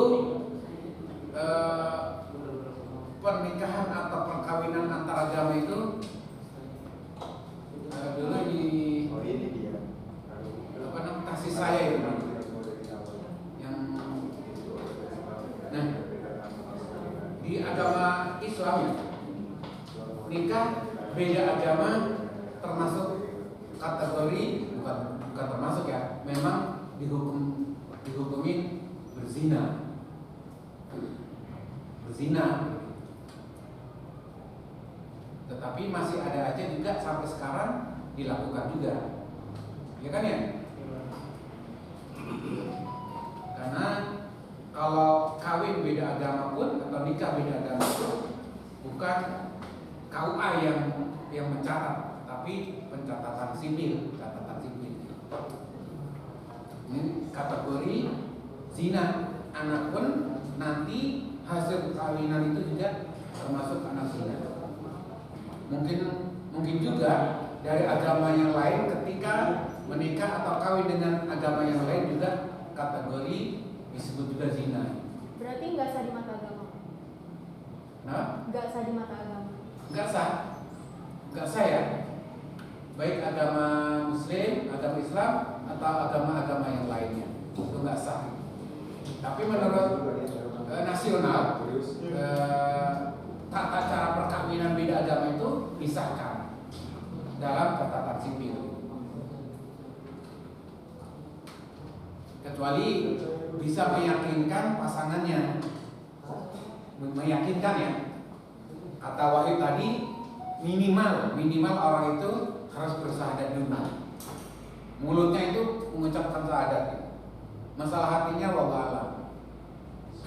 pernikahan atau perkawinan antar agama itu dulu di Oh ini dia. apa namanya kasih saya itu yang nah di agama Islam ya nikah beda agama termasuk kategori bukan termasuk ya memang dihukumi berzina tetapi masih ada aja juga sampai sekarang dilakukan juga ya kan ya karena kalau kawin beda agama pun atau nikah beda agama pun bukan KUA yang mencatat tapi catatan sipil ini kategori zina anak pun nanti hasil perkawinan itu juga termasuk anak zina mungkin juga dari agama yang lain ketika menikah atau kawin dengan agama yang lain juga kategori disebut juga zina. Berarti nggak sah di mata agama. Nah, Nggak sah di mata agama. nggak sah ya. Baik agama Muslim, agama Islam atau agama-agama yang lainnya itu nggak sah. Tapi menurut nasional tata cara perkawinan beda agama itu disahkan dalam catatan sipil. Kecuali bisa meyakinkan pasangannya, meyakinkan ya. Kata Wahyu tadi minimal orang itu harus bersyahadat dulu. Mulutnya itu mengucapkan syahadat. Masalah hatinya wallahu a'lam.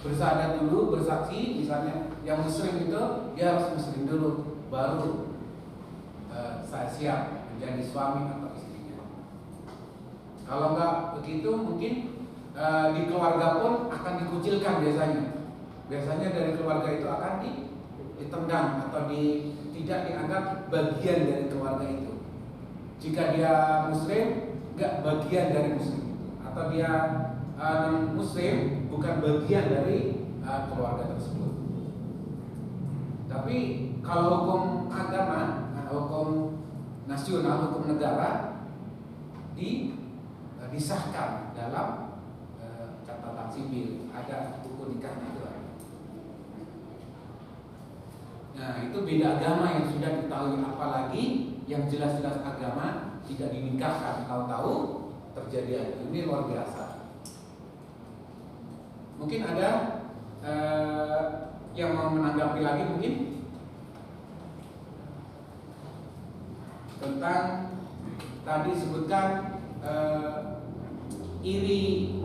bersyahadat dulu, bersaksi. Misalnya yang muslim itu dia harus muslim dulu, baru saya siap menjadi suami atau istrinya. Kalau nggak begitu mungkin di keluarga pun akan dikucilkan biasanya. Biasanya dari keluarga itu akan ditendang atau tidak dianggap bagian dari keluarga itu. Jika dia muslim, nggak bagian dari muslim itu, atau dia non muslim, bukan bagian dari keluarga tersebut. Tapi kalau hukum agama, hukum nasional, hukum negara disahkan dalam catatan sipil, ada buku nikahnya itu. Nah, itu beda agama yang sudah diketahui, apalagi yang jelas-jelas agama tidak dinikahkan, tahu-tahu terjadi. Ini luar biasa. Mungkin ada yang mau menanggapi lagi mungkin tentang tadi sebutkan iri,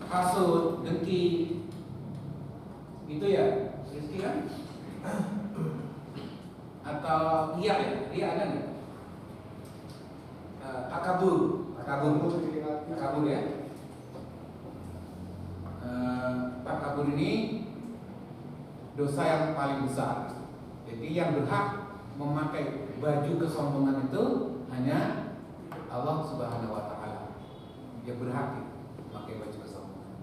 hasud, dengki, itu ya, Rizky kan? Atau iya ya, iya ada nggak? Takabur ya. Takabur ini dosa yang paling besar. Jadi yang berhak memakai baju kesombongan itu hanya Allah Subhanahu wa Ta'ala. Dia berhak memakai baju kesombongan.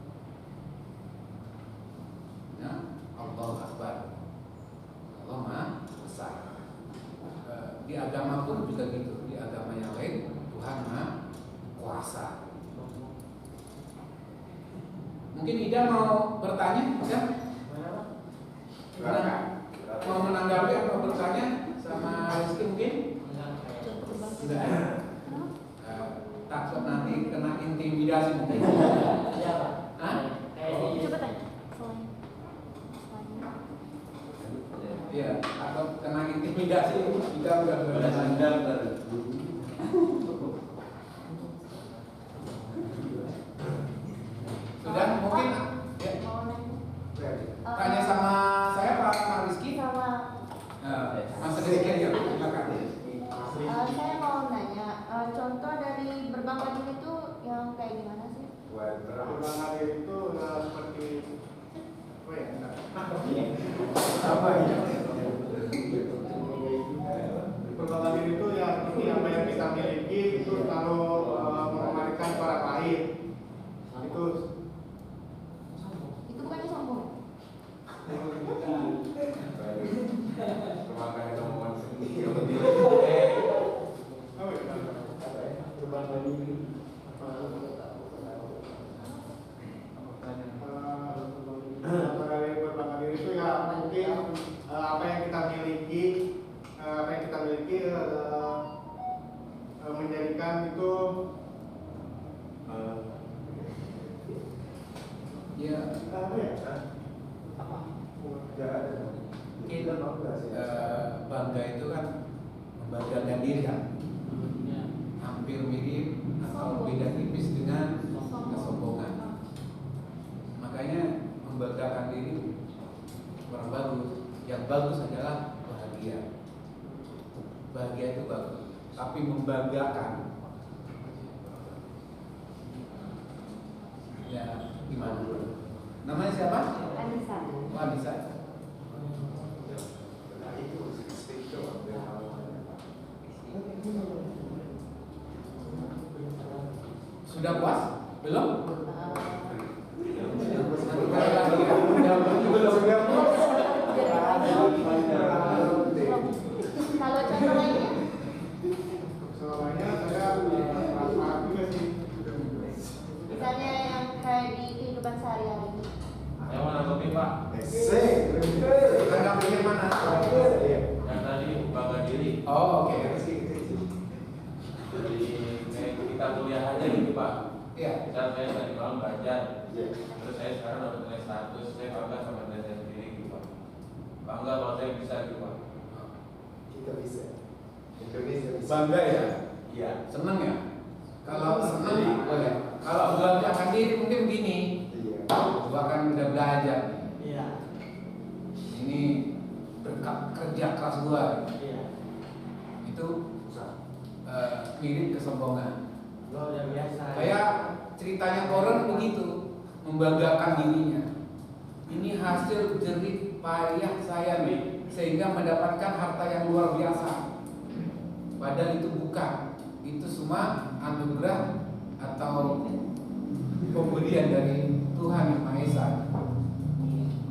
Ya, Allahu Akbar. Allah Maha Besar. Di agama pun juga gitu. Di agama yang lain Tuhan Maha Kuasa. Mungkin Ida mau bertanya, ya? Mau menanggapi atau bertanya sama Rizky mungkin? Tidak. Takut nanti kena intimidasi mungkin. Hah? Coba tanya. Iya, atau kena intimidasi kita udah Anda sudah mungkin ya. Tanya sama saya Pak Rizky. Sama Mas Rizky aja, silakan. saya mau nanya, contoh dari berbangga diri itu yang kayak gimana sih? Berbangga diri itu seperti Apa ya? berbangga diri itu ya seperti apa yang kita miliki itu kalau mengembalikan ke orang lain itu Bukannya sombong? Kemakan itu mohon sendiri. berbangga diri berbangga diri itu ya mungkin apa yang kita miliki menjadikan itu Ya, apa ya? mungkin bangga itu kan membanggakan diri kan, hampir mirip atau beda tipis dengan kesombongan. Makanya membanggakan diri kurang bagus. Yang bagus adalah bahagia. Bahagia itu bagus, tapi membanggakan ya gimana? Namanya siapa? Anissa. Oh, Anissa. Sudah puas? Belum? Kalau contoh lainnya? Soalnya saya paham juga sih. Misalnya yang kayak di kehidupan sehari-hari. Saya mau nanggapi Pak. Tanggapinya mana? Yang tadi bangga diri. Oh, oke. Jadi kayak kita kuliah aja gitu Pak. Iya. Misal saya tadi malam belajar, terus saya sekarang dapat nilai 100, saya bangga sama diri saya sendiri gitu Pak. Bangga kalau saya bisa gitu Pak. Kita bisa. Indonesia bisa. Bangga ya? Iya. Seneng ya? Kalau seneng boleh. Kalau banggakan diri mungkin begini. Iya. Bahkan belajar nih. Iya. Ini berkat kerja keras gua. Iya. Itu mirip kesombongan. Luar biasa. Kayak ceritanya Korun begitu, membanggakan dirinya. Ini hasil jerih payah saya nih, sehingga mendapatkan harta yang luar biasa. Padahal itu bukan, itu semua anugerah atau pemberian dari Tuhan Yang Maha Esa.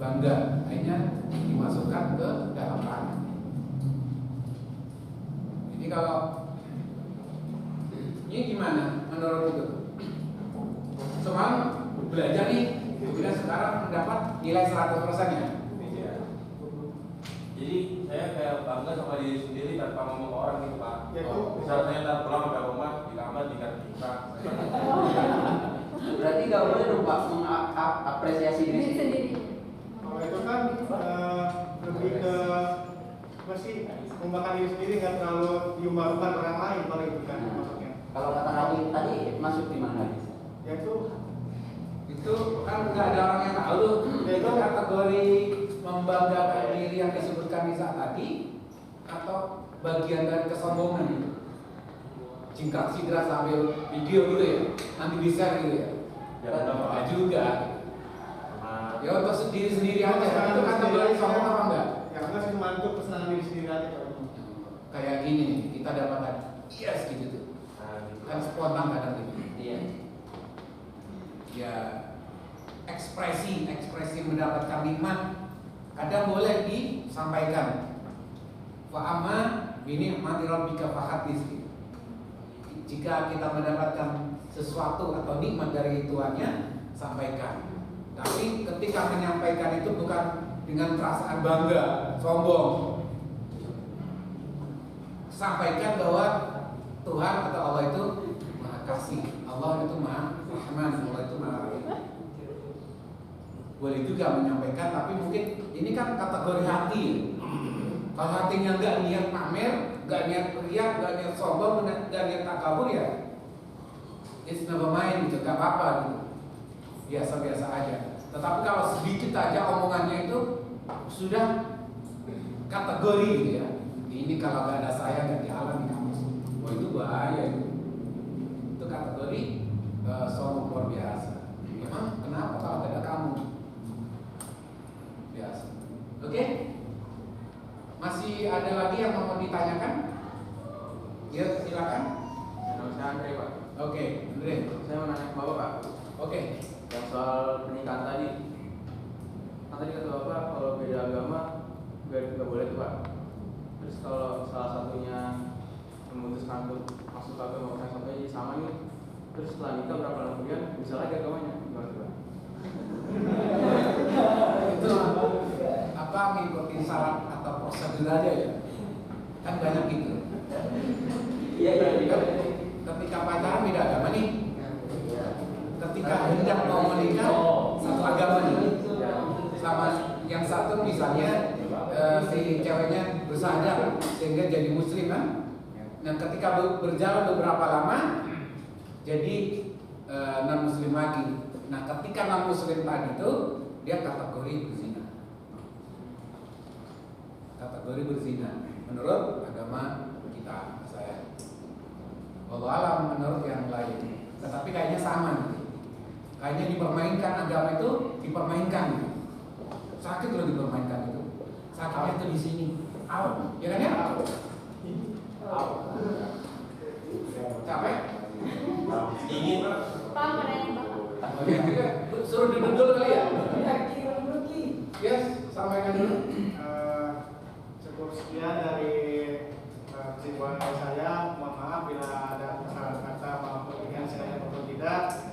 Bangga, akhirnya dimasukkan ke dalam tanah. Jadi kalau ini gimana menurut itu? Semalam belajar nih, kemudian sekarang mendapat nilai 100% ya. Iya. Jadi saya kayak bangga sama diri sendiri tanpa ngomong ke orang gitu Pak. Ya, Misalnya saya ntar pulang udah rumah di kamar dikasih kita. Berarti gak boleh dong Pak mengapresiasi diri sendiri. Kalau itu kan lebih ke apa sih, membanggakan diri sendiri, nggak terlalu diumbar-umbar orang lain kalau itu kan maksudnya. Kalau kata Rani tadi masuk di mana? Ya Itu kan nggak ada orang yang tahu tuh. Itu kategori membanggakan diri yang disebutkan Nisa tadi atau bagian dari kesombongan itu. Singkat sidra sambil video gitu ya, nanti bisa gitu ya. Nggak juga. Ya untuk diri sendiri aja. Itu kategori sombong apa enggak? Ya enggak sih, cuma untuk kesenangan diri sendiri aja kalau itu. Kayak gini nih, kita dapatkan yes gitu tuh. Kan spontan kadang gitu. Iya. Ya ekspresi mendapatkan nikmat kadang boleh disampaikan. Wa amma bi ni'mati rabbika fahaddits. Jika kita mendapatkan sesuatu atau nikmat dari Tuhannya, sampaikan. Tapi ketika menyampaikan itu bukan dengan perasaan bangga, sombong. Sampaikan bahwa Tuhan atau Allah itu Maha Kasih, Allah itu Maha Rahman, Allah itu Maha Rahim. Boleh juga menyampaikan, tapi mungkin ini kan kategori hati. Kalau hatinya nggak niat pamer, nggak niat riak, nggak niat sombong, nggak niat takabur ya, it's never mind gitu, nggak apa-apa gitu, biasa-biasa aja. Tetapi kalau sedikit aja omongannya itu sudah kategori gitu ya. Ini kalau nggak ada saya nggak jalan di kampus. Wah itu bahaya itu. Itu kategori sombong luar biasa. Memang kenapa kalau nggak ada kamu? Biasa. Oke? Masih ada lagi yang mau ditanyakan? Ya silakan. Nama saya Andre Pak. Oke, Andre. Saya mau nanya ke Bapak Pak. Oke. Yang soal pernikahan tadi. Kan tadi kata Bapak kalau beda agama nggak boleh tuh Pak. Terus kalau salah satunya memutuskan untuk masuk ke agama orang sampai sama nih, terus setelah nikah berapa lama kemudian bisa lagi agamanya, gimana tuh Pak? Itu apa ngikutin syarat atau prosedur aja ya? Kan banyak gitu. Iya. Ketika pacaran beda agama nih. Ketika hendak mau menikah satu agama nih. Sama yang satu misalnya si ceweknya bersadar sehingga jadi muslim kan. Nah ketika berjalan beberapa lama jadi non muslim lagi. Nah ketika non muslim tadi itu dia kategori berzina. Kategori berzina menurut agama kita, saya. Wallahu alam menurut yang lain. Tetapi kayaknya sama nih. Kayaknya dipermainkan agama itu dipermainkan gitu. Sakit loh dipermainkan itu. Sakitnya itu di sini. Ya kan ya? Capek? Ingin Pak. Pak, mau nanya Bapak. Oke, suruh duduk dulu kali ya? Yes, sampaikan dulu. Cukup sekian dari kesimpulan saya. Mohon maaf bila ada kata maupun yang saya maupun tidak.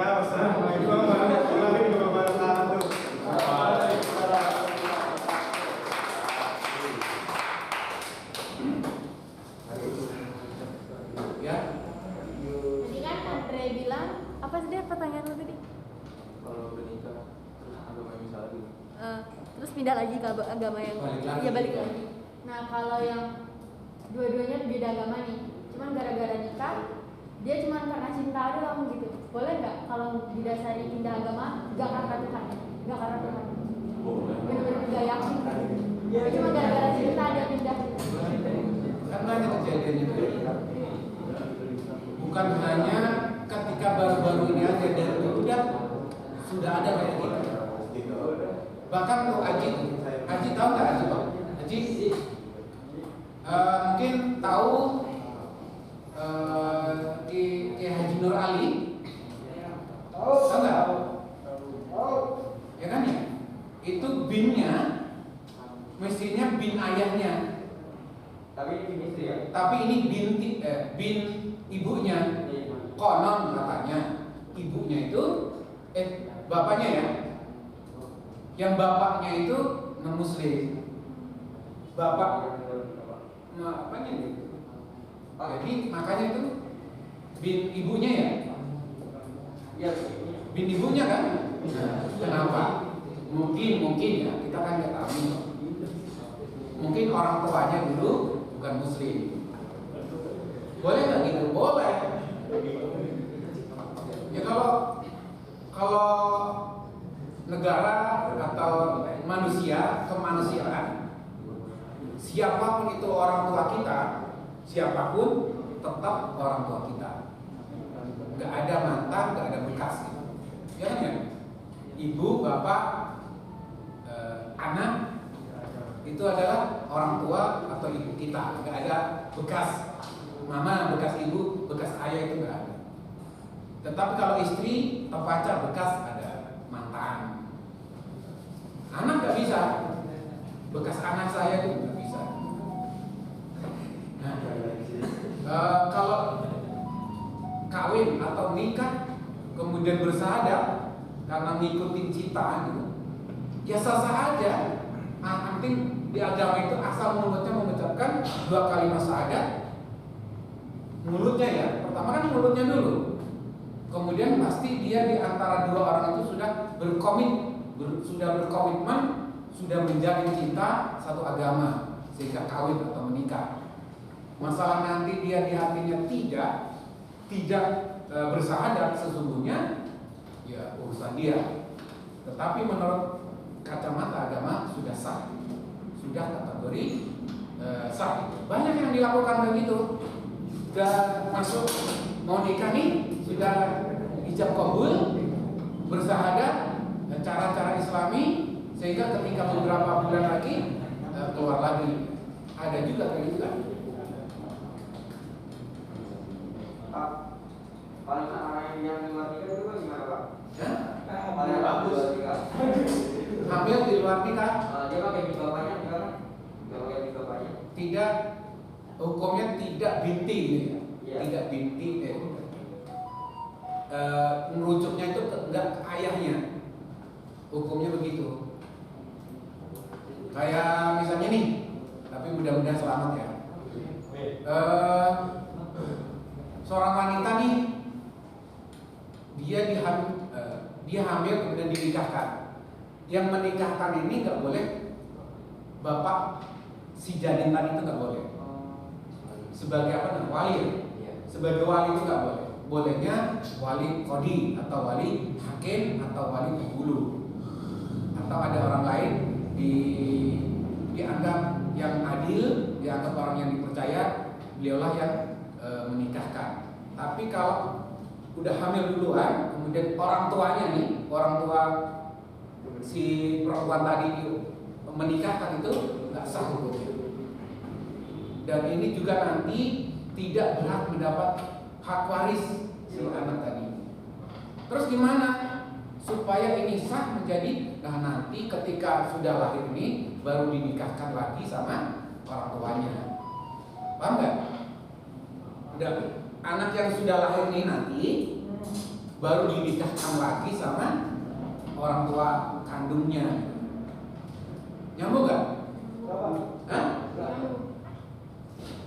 Wassalamualaikum warahmatullahi wabarakatuh. Ya. Tadi kan Andre bilang apa sih dia pertanyaan lu tadi? Kalau bernikah terus agama yang bisa lagi. Terus pindah lagi ke agama yang Balik lagi. ya balik lagi. Nah kalau yang dua-duanya beda agama nih, cuman gara-gara nikah dia cuma karena cinta doang gitu. Boleh nggak kalau didasari pindah agama nggak karena Tuhan, nggak karena Tuhan, benar-benar nggak yakin, cuma gara-gara cinta dia pindah. Kan banyak kejadian itu. Bukan hanya ketika baru-baru ini aja, dan sudah ada kayak gitu. Bahkan tuh Aji tahu nggak Aji Pak? Aji mungkin tahu di Haji Nur Ali. Tahu nggak? Ya kan ya? Itu binnya mestinya bin ayahnya. Tapi ini bin istri ya? Tapi ini bin ibunya. Konon katanya ibunya itu bapaknya ya. Yang bapaknya itu non-muslim. Bapak apanya gitu. Jadi makanya itu bin ibunya ya. Ya, bin ibunya kan? Nah, kenapa? Mungkin ya, kita kan nggak tahu. Mungkin orang tuanya dulu bukan muslim. Boleh nggak gitu? Boleh. Ya kalau negara atau manusia, kemanusiaan, siapapun itu orang tua kita, siapapun tetap orang tua kita. Nggak ada mantan, nggak ada bekas. Ya kan ya? Ibu, bapak, anak itu adalah orang tua atau ibu kita. Nggak ada bekas mama, bekas ibu, bekas ayah, itu nggak ada. Tetapi kalau istri atau pacar bekas ada mantan. Anak nggak bisa, bekas anak saya itu nggak bisa. Nah, kalau kawin atau nikah kemudian bersahadat karena ngikutin cita gitu, ya sah-sah aja. Nah, penting di agama itu asal mulutnya mengucapkan 2 kalimat syahadat, mulutnya ya, pertama kan mulutnya dulu, kemudian pasti dia di antara 2 orang itu sudah berkomitmen, sudah menjalin cinta satu agama sehingga kawin atau menikah. Masalah nanti dia di hatinya tidak bersahadat sesungguhnya, ya urusan dia. Tetapi menurut kacamata agama sudah sah, sudah kategori sah. Banyak yang dilakukan begitu. Sudah masuk mau nikah nih, sudah ijab kabul, bersahadat, cara-cara Islami, sehingga ketika beberapa bulan lagi keluar lagi. Ada juga kayak gitu kan. Pak, paling orang yang di luar nikah itu gimana Pak? Paling bagus. Hamil di luar nikah. Dia pakai di bapaknya, gimana? Dia pakai di bapaknya. Tidak, hukumnya tidak binti, ya. Tidak binti. Merujuknya itu enggak ke ayahnya. Hukumnya begitu. Kayak misalnya nih, tapi mudah-mudahan selamat ya. Seorang wanita nih, dia hamil kemudian dinikahkan. Yang menikahkan ini nggak boleh bapak si janin tadi itu nggak boleh. Sebagai apa namanya? Wali. Sebagai wali itu nggak boleh. Bolehnya wali kodi atau wali hakim atau wali penghulu, atau ada orang lain dianggap yang adil, dianggap orang yang dipercaya, beliaulah yang menikahkan. Tapi kalau udah hamil duluan, kemudian orang tuanya nih, orang tua si perempuan tadi menikahkan, itu nggak sah hukumnya. Dan ini juga nanti tidak berhak mendapat hak waris si anak tadi. Terus gimana supaya ini sah menjadi? Nah, nanti ketika sudah lahir ini baru dinikahkan lagi sama orang tuanya. Paham nggak? Udah, anak yang sudah lahir ini nanti baru dinikahkan lagi sama orang tua kandungnya. Nyambung nggak? Hah?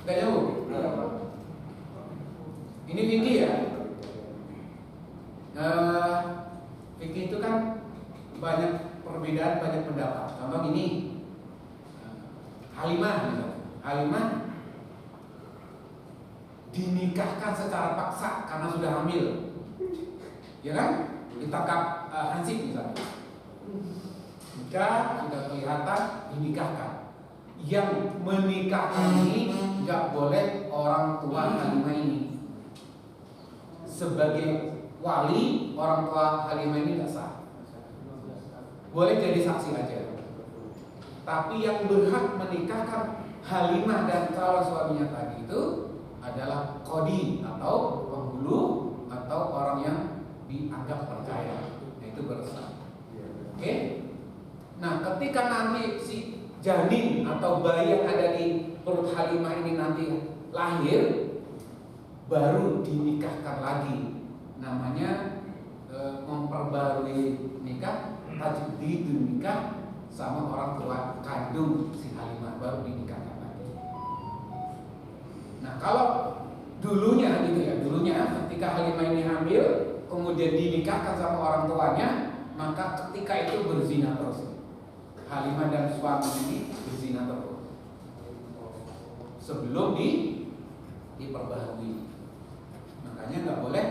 Nggak nyambung? Ini fikih ya. Fikih itu kan banyak perbedaan, banyak pendapat. Contoh ini, Halimah dinikahkan secara paksa hamil, ya kan? Ditangkap hansip misalnya. Jika sudah kelihatan dinikahkan. Yang menikahkan ini nggak boleh orang tua Halimah ini. Sebagai wali orang tua Halimah ini nggak sah. Boleh jadi saksi aja. Tapi yang berhak menikahkan Halimah dan calon suaminya tadi itu adalah qadi atau penghulu atau orang yang dianggap percaya. Nah, itu bersah. Oke? Nah, ketika nanti si janin atau bayi yang ada di perut Halimah ini nanti lahir, baru dinikahkan lagi. Namanya memperbarui nikah, tajdidun nikah sama orang tua kandung si Halimah, baru dinikahkan lagi. Nah, kalau dulunya gitu ya, dulunya ketika Halimah ini hamil kemudian dinikahkan sama orang tuanya, maka ketika itu berzina terus. Halimah dan suami ini berzina terus sebelum diperbarui. Makanya nggak boleh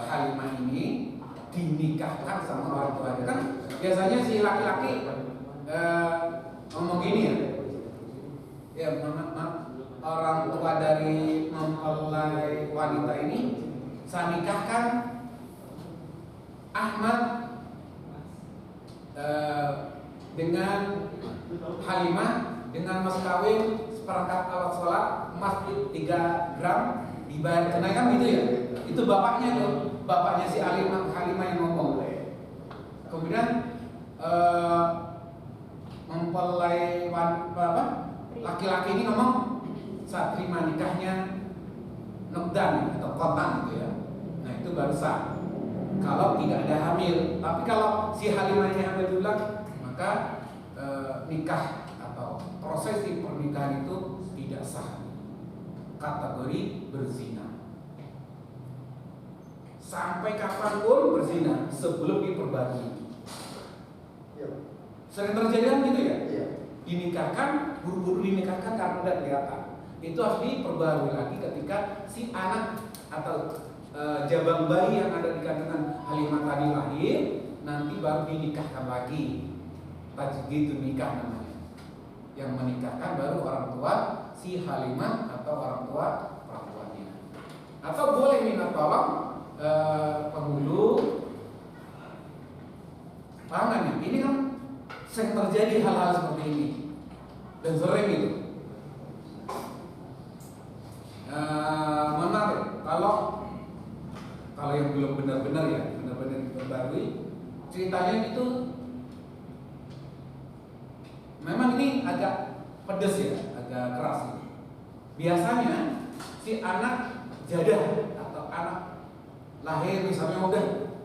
Halimah ini dinikahkan sama orang tuanya. Kan biasanya si laki-laki ngomong gini ya, orang tua dari mempelai wanita ini saya nikahkan Ahmad dengan Halimah dengan mas kawin seperangkat alat sholat emas 3 gram dibayar tunai, kan gitu ya. Itu bapaknya tuh, bapaknya si Halimah yang ngomong. Kemudian mempelai laki-laki ini ngomong saat terima nikahnya nukdan atau kotan gitu ya. Nah, itu baru sah kalau tidak ada hamil. Tapi kalau si Halimah ini hamil dulu, maka nikah atau prosesi pernikahan itu tidak sah, kategori berzina. Sampai kapanpun berzina sebelum diperbarui. Sering terjadi kan gitu ya? Dinikahkan, buru-buru dinikahkan karena udah kelihatan. Itu harus diperbarui lagi ketika si anak atau jabang bayi yang ada di kandungan Halimah tadi lahir, nanti baru dinikahkan lagi. Tajdidun nikah namanya. Yang menikahkan baru orang tua si Halimah atau orang tua perempuannya. Atau boleh minta tolong penghulu pangannya. Ini kan sering terjadi hal-hal seperti ini dan sering itu. Menarik kalau yang belum benar-benar ya, benar-benar diperbarui, ceritanya itu memang ini agak pedes ya, agak keras ya. Biasanya si anak jadah atau anak lahir misalnya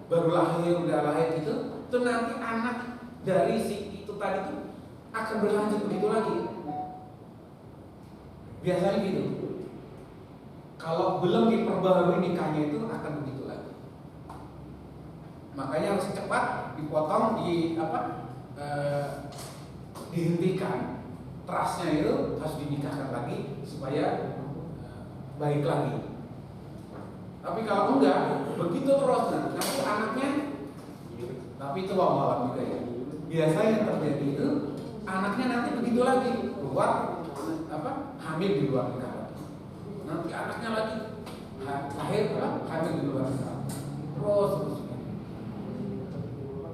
baru lahir, udah lahir gitu, itu nanti anak dari si itu tadi itu akan berlanjut begitu lagi. Biasanya gitu. Kalau belum diperbarui nikahnya itu akan begitu lagi. Makanya harus cepat dipotong, dihentikan. Trustnya itu harus dinikahkan lagi supaya baik lagi. Tapi kalau enggak, begitu terus nanti anaknya, tapi itu walau juga ya. Biasanya terjadi itu anaknya nanti begitu lagi keluar hamil di luar nikah. Nanti anaknya lagi lahir hamil di luar nikah. Terus.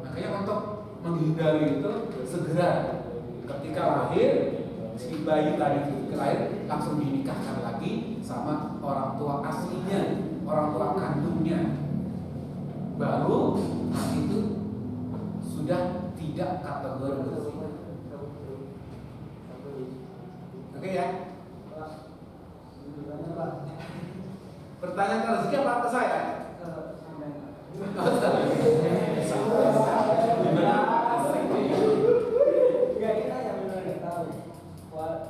Makanya untuk menghindari itu segera ketika lahir si bayi tadi itu lahir langsung dinikahkan lagi sama orang tua aslinya, orang tua kandungnya. Baru nanti itu sudah tidak kategori berzina. Oke ya. Pertanyaan ke rezeki apa ke saya?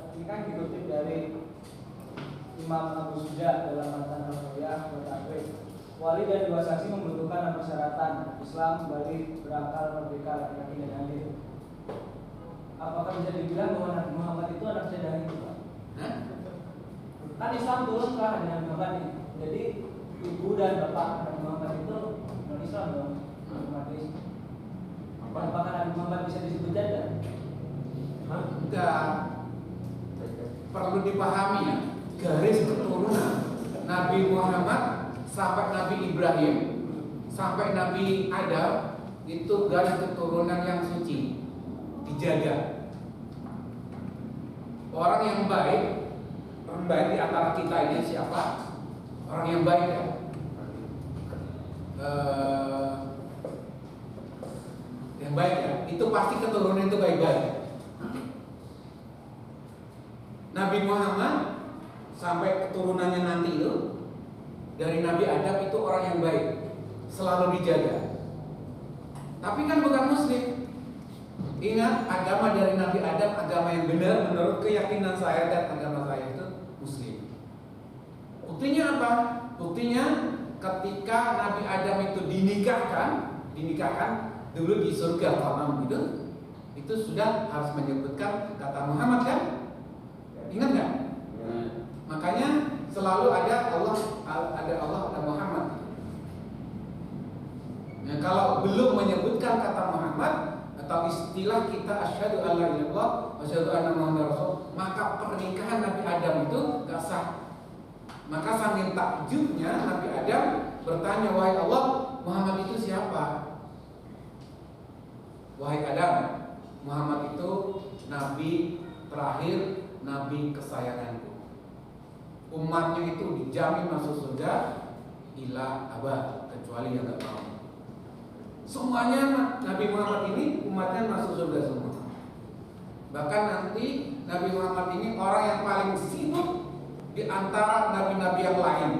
Ini kan dikutip dari Imam Abu Suja dalam Matan Al-Qawiyah berkata, wali dan dua saksi membutuhkan persyaratan Islam, balik, berakal, merdeka, laki-laki dan adil. Apakah bisa dibilang bahwa Nabi Muhammad itu anak dari itu, Pak? Kan Islam turun ke Nabi Muhammad ini. Jadi ibu dan bapak Nabi Muhammad itu non Islam dong, otomatis. Apakah Nabi Muhammad bisa disebut janda? Enggak. Perlu dipahami ya, garis keturunan Nabi Muhammad sampai Nabi Ibrahim sampai Nabi Adam itu garis keturunan yang suci, dijaga. Orang yang baik di antara kita ini siapa? Orang yang baik ya. Yang baik ya, itu pasti keturunan itu baik-baik. Nabi Muhammad sampai keturunannya nanti itu dari Nabi Adam itu orang yang baik, selalu dijaga. Tapi kan bukan muslim. Ingat, agama dari Nabi Adam agama yang benar menurut keyakinan saya dan agama saya itu muslim. Buktinya apa? Buktinya ketika Nabi Adam itu dinikahkan dulu di surga konon itu sudah harus menyebutkan kata Muhammad kan? Ingat nggak? Makanya selalu ada Allah, ada Muhammad. Nah, kalau belum menyebutkan kata Muhammad atau istilah kita asyhadu alla ilaha illallah wa asyhadu anna muhammadar rasul, maka pernikahan Nabi Adam itu gak sah. Maka saking takjubnya Nabi Adam bertanya, wahai Allah, Muhammad itu siapa? Wahai Adam, Muhammad itu nabi terakhir, nabi kesayanganku. Umatnya itu dijamin masuk surga ila abad, kecuali yang gak mau. Semuanya Nabi Muhammad ini umatnya masuk surga semua. Bahkan nanti Nabi Muhammad ini orang yang paling sibuk di antara nabi-nabi yang lain.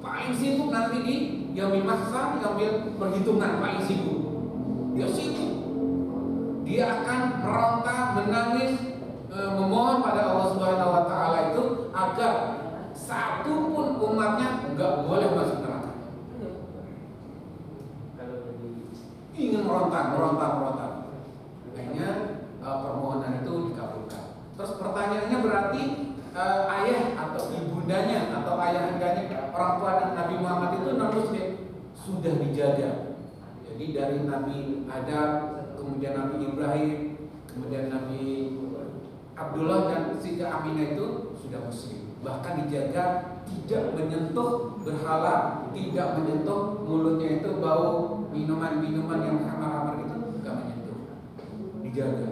Paling sibuk nanti di yaumil mahsyar, yaumil perhitungan, paling sibuk. Dia sibuk. Dia akan meronta, menangis, memohon pada Allah Subhanahu wa taala itu agar satu pun umatnya enggak boleh masuk neraka. Ingin meronta. Akhirnya permohonan itu dikabulkan. Terus pertanyaannya berarti ayah atau ibundanya atau ayahandanya orang tua Nabi Muhammad itu non muslim sudah dijaga. Jadi dari Nabi Adam, kemudian Nabi Ibrahim, kemudian Nabi Abdullah dan Siti Aminah itu sudah muslim. Bahkan dijaga tidak menyentuh berhala, tidak menyentuh mulutnya itu bau minuman-minuman yang hamar-hamar itu enggak menyentuh. Dijaga.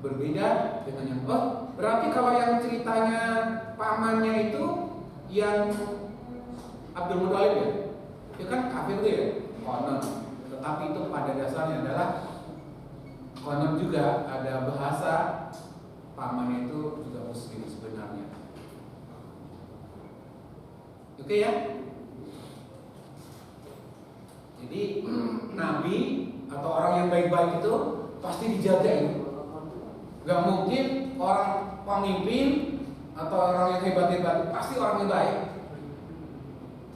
Berbeda dengan yang berarti kalau yang ceritanya pamannya itu yang Abdul Muthalib ya? Itu kan kafir tuh ya? Konon. Tetapi itu pada dasarnya adalah konon juga ada bahasa pamannya itu juga muslim sebenarnya. Oke ya? Jadi Nabi atau orang yang baik-baik itu pasti dijaga ini. Gak mungkin orang pemimpin atau orang yang hebat-hebat, pasti orang yang baik.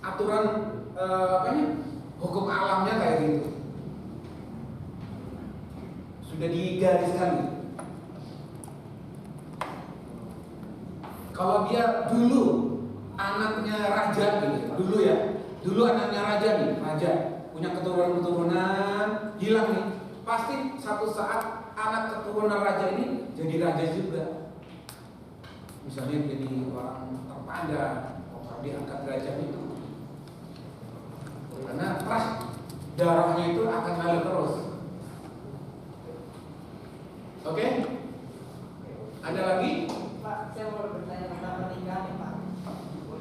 Aturan hukum alamnya kayak gitu. Sudah digariskan gitu. Kalau dia dulu anaknya raja gitu, dulu anaknya raja nih, raja punya keturunan hilang nih, pasti satu saat anak keturunan raja ini jadi raja juga. Misalnya jadi orang terpandang, orang diangkat derajat itu, karena darahnya itu akan ngalir terus. Oke? Ada lagi? Pak, saya mau bertanya tentang pernikahan nih Pak.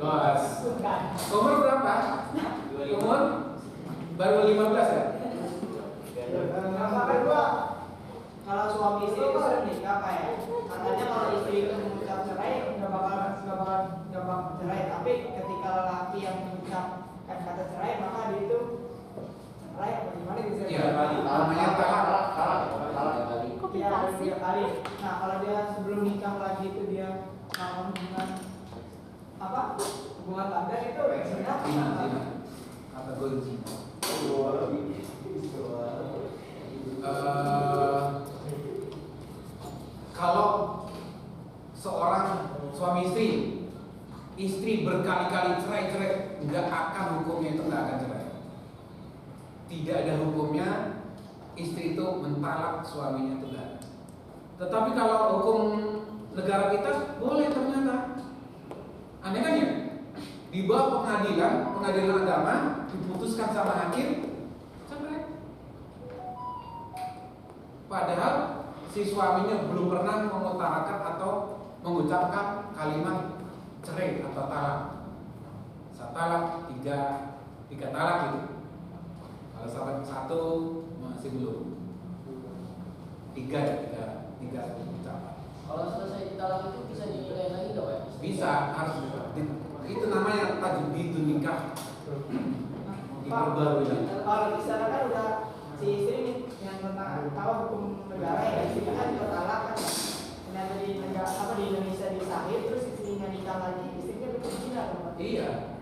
Luas. Umur berapa? Umur baru 15 ya? Apa kan Pak? Kalau suami istri itu sering nikah Pak ya. Katanya kalau istri itu mengucap cerai nggak bakal cerai. Tapi ketika lelaki yang mengucapkan kata cerai maka dia itu cerai apa gimana gitu? Iya, namanya talak. Kok Iya, kali. Nah kalau dia sebelum nikah lagi itu dia melakukan hubungan badan itu zina. Kategori zina. Kalau seorang suami istri berkali-kali cerai akan hukumnya itu nggak akan cerai. Tidak ada hukumnya istri itu mentalak suaminya itu nggak. Tetapi kalau hukum negara kita boleh ternyata. Aneh kan ya? Di bawah pengadilan agama diputuskan sama hakim cerai. Padahal si suaminya belum pernah mengutarakan atau mengucapkan kalimat cerai atau talak. Talak tiga talak gitu. Kalau sampai satu masih belum. Tiga ucapan. Kalau selesai talak itu bisa dinilai lagi nggak Pak? Bisa, harus. Itu namanya tajdidun nikah. Diperbarui. Kalau di sana kan udah si istri yang tentang tahu hukum negara ya, istri kan juga talak kan. Ternyata di negara di Indonesia disahih, terus istrinya nikah lagi, istrinya betul zina kan Pak? Iya.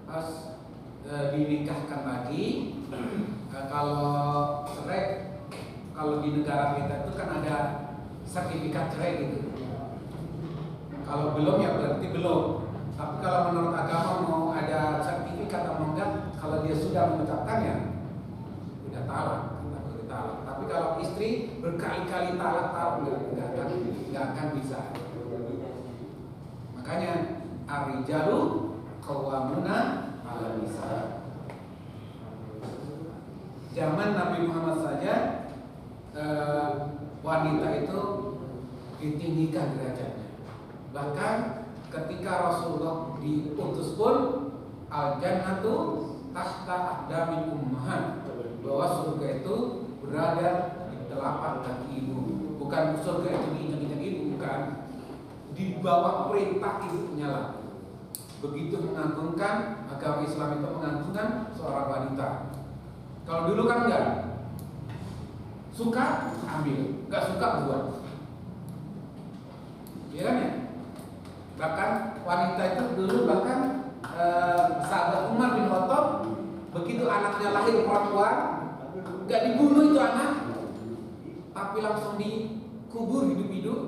Harus dinikahkan lagi. Kalau cerai, kalau di negara kita itu kan ada sertifikat cerai gitu. Kalau belum ya berarti belum. Tapi kalau menurut agama mau ada sertifikat atau enggak, kalau dia sudah mengucapkan ya udah talak, kita boleh talak. Tapi kalau istri berkali-kali talak nggak akan bisa. Makanya ar-rijalu qawwamuna 'alan nisa. Zaman Nabi Muhammad saja wanita itu ditinggikan derajatnya. Bahkan ketika Rasulullah diutus pun al-jannatu tahta aqdamil ummahat, bahwa surga itu berada di telapak kaki ibu. Bukan surga itu diinjak-injak ibu, bukan. Di bawah perintah ibunya lah. Begitu mengagungkan, agama Islam itu mengagungkan seorang wanita. Kalau dulu kan enggak. Suka ambil, enggak suka buat. Iya kan ya? Bahkan wanita itu dulu sahabat Umar bin Khattab, begitu anaknya lahir perempuan, enggak dibunuh itu anak, tapi langsung dikubur hidup-hidup,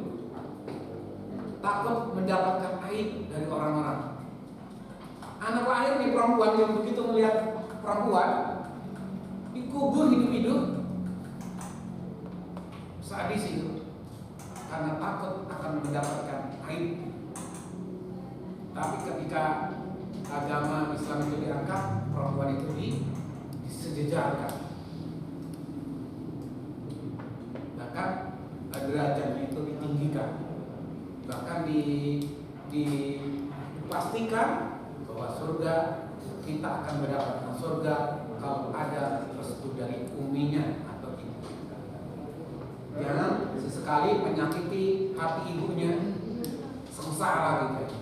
takut mendapatkan aib dari orang-orang. Anak lahir nih perempuan, yang begitu melihat perempuan dikubur hidup-hidup, sadis itu, karena takut akan mendapatkan aib. Tapi ketika agama Islam itu diangkat, perempuan itu disejajarkan. Bahkan derajatnya itu ditinggikan. Bahkan dipastikan bahwa surga, kita akan mendapatkan surga kalau ada restu dari uminya atau ibu. Jangan sesekali menyakiti hati ibunya, sengsara gitu.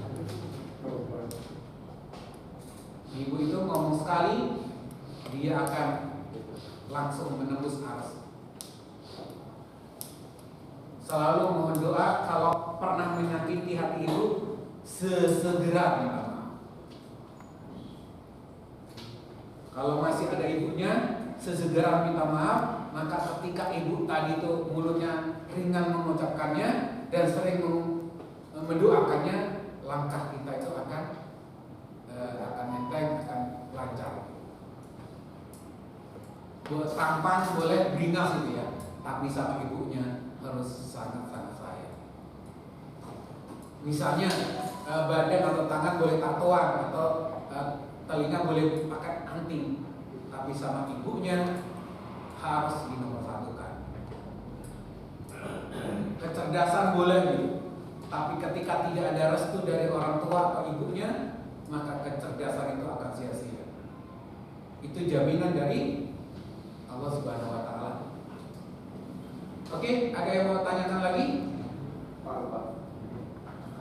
Ibu itu ngomong sekali, dia akan langsung menembus aras. Selalu mohon doa kalau pernah menyakiti hati ibu, sesegera minta maaf. Kalau masih ada ibunya, sesegera minta maaf. Maka ketika ibu tadi itu mulutnya ringan mengucapkannya dan sering mendoakannya, langkah kita itu akan enteng, akan lancar. Tampan boleh beringas gitu ya, tapi sama ibunya harus sangat-sangat sayang. Misalnya badan atau tangan boleh tatoan atau telinga boleh pakai anting, tapi sama ibunya harus dinomorsatukan. Kecerdasan boleh gitu, tapi ketika tidak ada restu dari orang tua atau ibunya, maka kecerdasan itu akan sia-sia. Itu jaminan dari Allah Subhanahu wa Ta'ala. Oke, ada yang mau tanyakan lagi? Pak.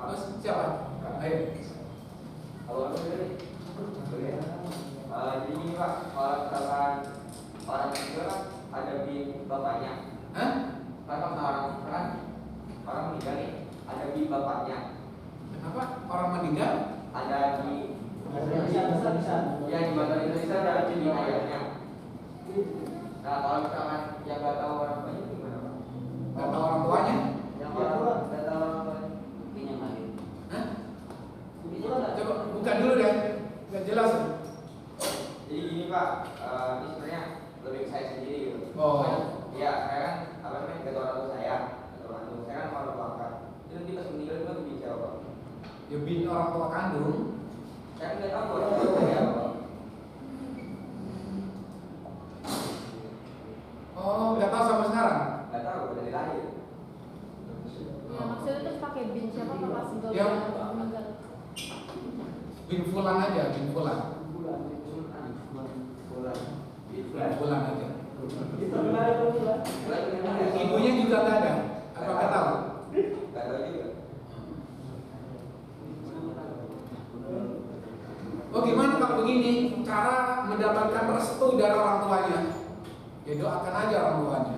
Terus siapa? Ayo. Kalau jadi ini Pak, kalau misalkan orang itu kan ada di bapaknya. Hah? Kalau orang meninggal nih, ada di bapaknya. Apa? Orang meninggal? Ada di bisa. Ya di bagian Indonesia ada di ayahnya. Nah kalau misalkan yang nggak tahu orang tuanya gimana Pak? Gak tahu orang tuanya? Yang orang nggak tahu orang tuanya, Ini yang lahir. Hah? Coba buka dulu deh, biar jelas. Pak, ini sebenarnya lebih ke saya sendiri gitu. Oh. Iya, saya kan apa namanya ketua orang tua saya, saya kan orang tua angkat. Itu nanti pas meninggal itu bicara Pak. Ya bini orang tua kandung. Saya nggak tahu orang tua saya Pak. Oh, nggak tahu sampai sekarang. Nggak tahu dari lahir. Ya, maksudnya terus pakai bin siapa Pak pas itu Ya. meninggal? Bin Fulan aja, Bin Fulan. Bin Fulan aja. Ibunya juga nggak ada. Apa nggak tahu? Nggak tahu juga. Oh gimana kalau begini? Cara mendapatkan restu dari orang tuanya? Ya doakan aja orang tuanya.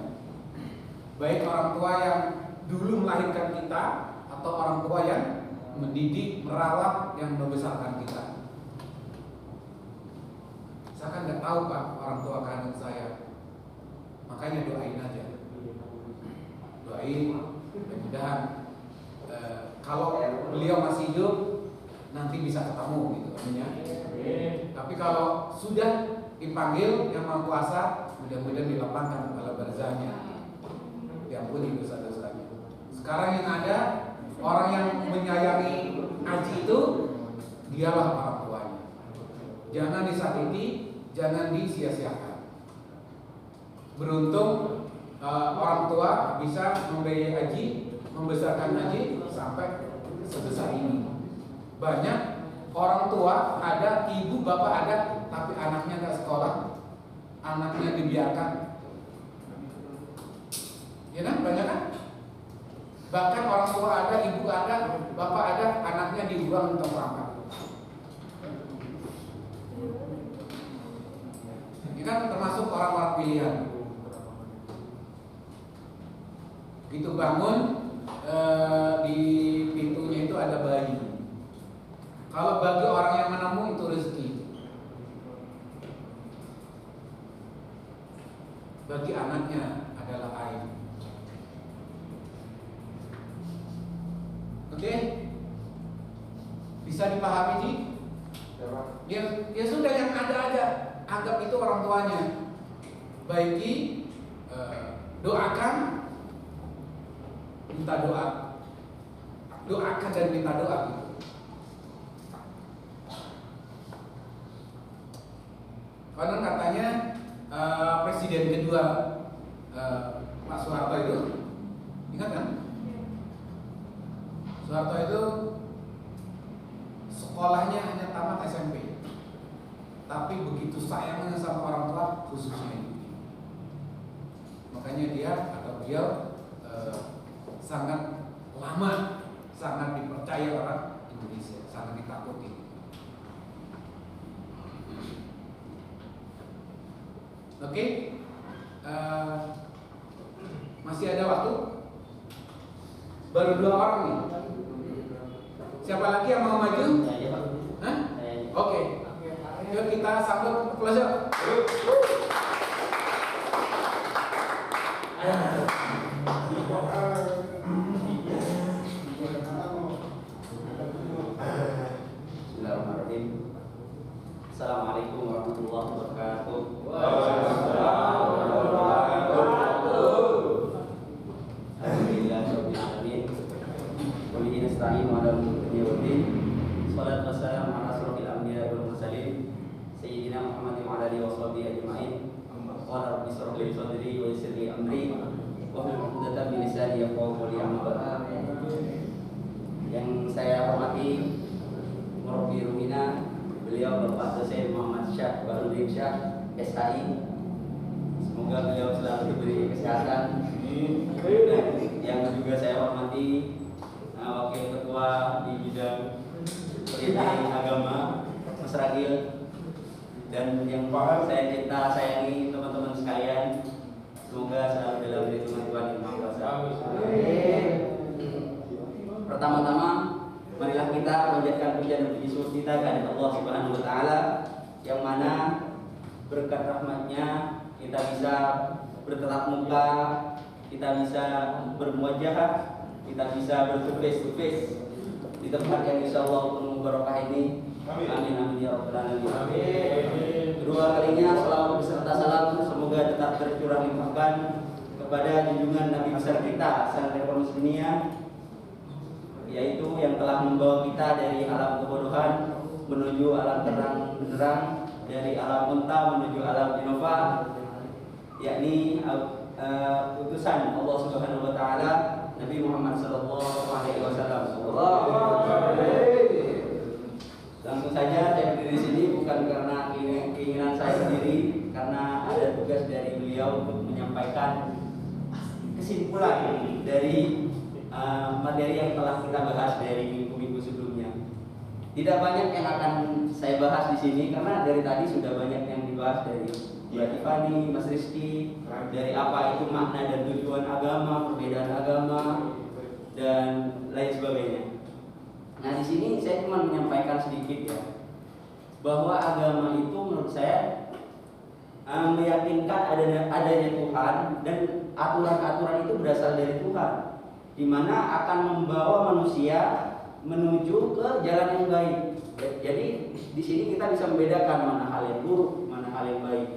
Baik orang tua yang dulu melahirkan kita atau orang tua yang mendidik, merawat, yang membesarkan kita. Saya kan nggak tahu Pak orang tua kandung saya. Makanya doain aja. Doain, mudah-mudahan kalau beliau masih hidup nanti bisa ketemu gitu ya. Tapi kalau sudah dipanggil yang Maha Kuasa, mudah-mudahan dilapangkan kepala barzahnya, diampuni dosa-dosanya. Sekarang yang ada orang yang menyayangi Aji itu dialah orang tuanya. Jangan disakiti, jangan disia-siakan. Beruntung orang tua bisa membiayai Aji, membesarkan Aji sampai sebesar ini. Banyak orang tua ada, ibu bapak ada, tapi anaknya nggak sekolah, anaknya dibiarkan. Ya kan, banyak kan? Bahkan orang tua ada, ibu ada, bapak ada, anaknya dibuang untuk perangkat. Ini kan termasuk orang-orang pilihan. Begitu bangun di pintunya itu ada bayi. Kalau bagi orang yang menemu itu rezeki. Bagi anaknya adalah air. Oke? Bisa dipahami Ji? Ya sudah yang ada aja. Anggap itu orang tuanya. Baiki, doakan, minta doa. Doakan dan minta doa gitu. Karena katanya presiden kedua Pak Soeharto itu, ingat kan? Soeharto itu sekolahnya hanya tamat SMP, tapi begitu sayangnya sama orang tua khususnya ibu. Makanya dia atau beliau sangat lama, sangat dipercaya orang Indonesia, sangat ditakuti. Oke, masih ada waktu. Baru 2 orang nih. Siapa lagi yang mau maju? Hah? Oke. Yuk kita sambut close. Bismillahirrahmanirrahim. Assalamualaikum warahmatullahi wabarakatuh. Alhamdulillahirrahmanirrahim. Wabillahi nasta'in wa ala umuri waddin. Salatu wassalamu ala asrofil anbiya wal mursalin Sayyidina Muhammad wa ala alihi wa sahbihi ajma'in. Qala rabbi shrah li sadri wa yassir li amri wahlul 'uqdatam min lisani yafqahu qawli. Yang saya hormati Murabbi Rumina, beliau Bapak Dosen Muhammad Syah Bahrudin Syah SHI. Semoga beliau selalu diberi kesehatan. Dan yang juga saya hormati Wakil Ketua di bidang pendidikan agama Mas Ragil, dan yang saya cinta sayangi teman-teman sekalian, semoga selalu dalam lindungan Tuhan Yang Maha Kuasa. Pertama-tama, marilah kita panjatkan puja dan puji syukur kita kepada Allah Subhanahu wa taala, yang mana berkat rahmatnya kita bisa bertatap muka, kita bisa bermuajah, kita bisa berface to face di tempat yang insyaallah penuh barokah ini. Amin amin ya rabbal alamin. Kedua kalinya sebaliknya selawat beserta salam semoga tetap tercurah limpahkan kepada junjungan Nabi besar kita sang reformasi dunia, yaitu yang telah membawa kita dari alam kebodohan menuju alam terang benderang, dari alam unta menuju alam innova, yakni utusan Allah Subhanahu wa taala Nabi Muhammad sallallahu alaihi wasallam. Langsung saja saya berdiri di sini bukan karena keinginan saya sendiri, karena ada tugas dari beliau untuk menyampaikan kesimpulan dari materi yang telah kita bahas dari minggu-minggu sebelumnya. Tidak banyak yang akan saya bahas di sini karena dari tadi sudah banyak yang dibahas dari Mbak Tiffany, Mas Rizky, dari apa itu makna dan tujuan agama, perbedaan agama, dan lain sebagainya. Nah, di sini saya cuma menyampaikan sedikit ya, bahwa agama itu menurut saya meyakinkan adanya Tuhan, dan aturan-aturan itu berasal dari Tuhan, di mana akan membawa manusia menuju ke jalan yang baik. Jadi di sini kita bisa membedakan mana hal yang buruk, mana hal yang baik.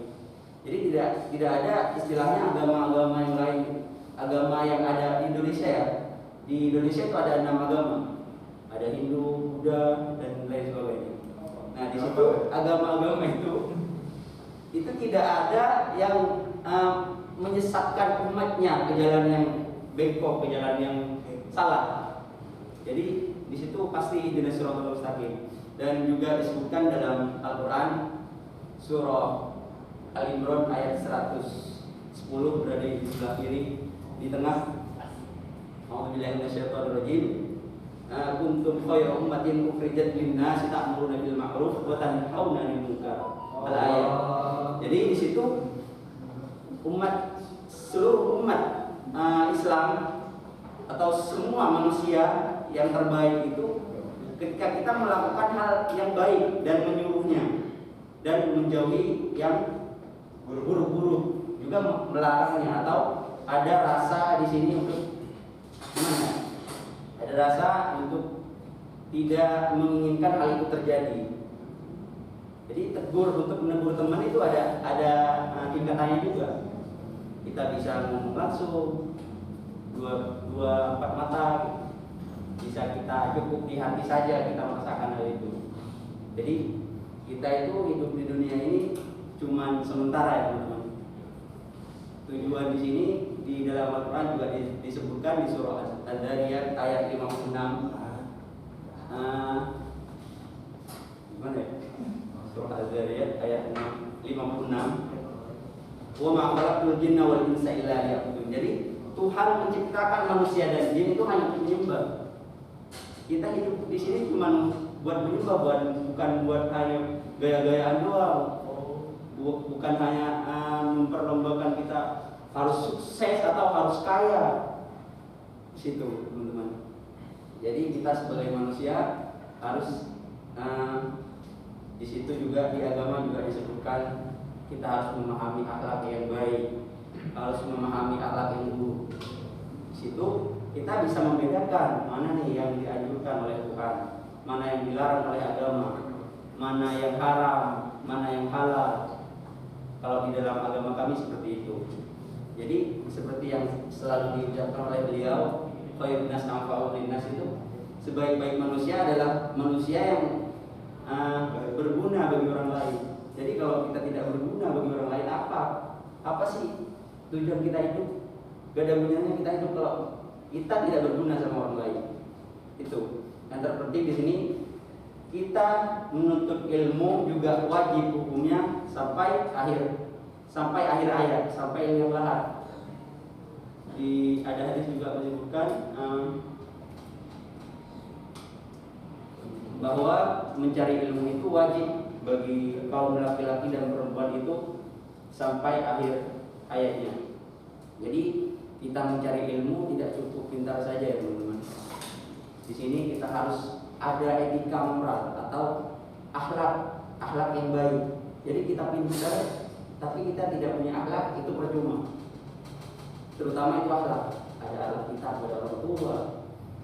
Jadi tidak ada istilahnya agama-agama yang lain, agama yang ada di Indonesia ya. Di Indonesia itu ada 6 agama, ada Hindu, Buddha, dan lain sebagainya. Nah, di situ agama-agama itu tidak ada yang menyesatkan umatnya ke jalan yang bengkok, ke jalan yang salah. Jadi di situ pasti ihdinas siratal mustaqim, dan juga disebutkan dalam Al-Qur'an surah Al-Imran ayat 110 berada di sebelah kiri di tengah. A'udzubillahi minasyaitonirrajim. Kuntum khairu ummatin ukhrijat lin-nasi ta'muruna bil ma'ruf wa tanhauna 'anil munkar. Al-ayat. Jadi di situ seluruh umat Islam atau semua manusia yang terbaik itu ketika kita melakukan hal yang baik dan menyuruhnya, dan menjauhi yang buruk-buruk, juga melarangnya, atau ada rasa di sini untuk gimana? Ada rasa untuk tidak menginginkan hal itu terjadi. Jadi untuk menegur teman itu ada tingkatannya juga. Kita bisa ngomong langsung, dua empat mata, bisa kita cukup di hati saja kita merasakan hal itu. Jadi kita itu hidup di dunia ini cuman sementara ya teman-teman. Tujuan di sini di dalam Al-Quran juga disebutkan di surah Az-Zariyat ayat 56. Gimana ya? Surah Az-Zariyat ayat 56. Wa ma khalaqtul jinna wal insa illa liya'budun. Jadi Tuhan menciptakan manusia dan jin itu hanya untuk menyembah. Kita hidup di sini cuma buat menyembah, bukan buat hanya gaya-gayaan doang. Bukan hanya memperlombakan kita harus sukses atau harus kaya. Di situ, teman-teman. Jadi kita sebagai manusia harus di situ juga di agama juga disebutkan kita harus memahami akhlak yang baik, harus memahami akhlak yang buruk. Di situ kita bisa membedakan mana nih yang dianjurkan oleh Tuhan, mana yang dilarang oleh agama, mana yang haram, mana yang halal. Kalau di dalam agama kami seperti itu. Jadi seperti yang selalu diucapkan oleh beliau, khairun nas anfa'un linnas, itu sebaik-baik manusia adalah manusia yang berguna bagi orang lain. Jadi kalau kita tidak berguna bagi orang lain, apa sih tujuan kita hidup? Gak ada gunanya kita hidup kalau kita tidak berguna sama orang lain. Itu yang terpenting di sini. Kita menuntut ilmu juga wajib hukumnya sampai akhir ayat, sampai ilmu lahar. Ada hadis juga menyebutkan bahwa mencari ilmu itu wajib bagi kaum laki-laki dan perempuan itu sampai akhir ayatnya. Jadi kita mencari ilmu tidak cukup pintar saja ya teman-teman. Di sini kita harus ada etika moral atau akhlak yang baik. Jadi kita pintar tapi kita tidak punya akhlak, itu percuma. Terutama itu akhlak. Ada akhlak kita kepada orang tua,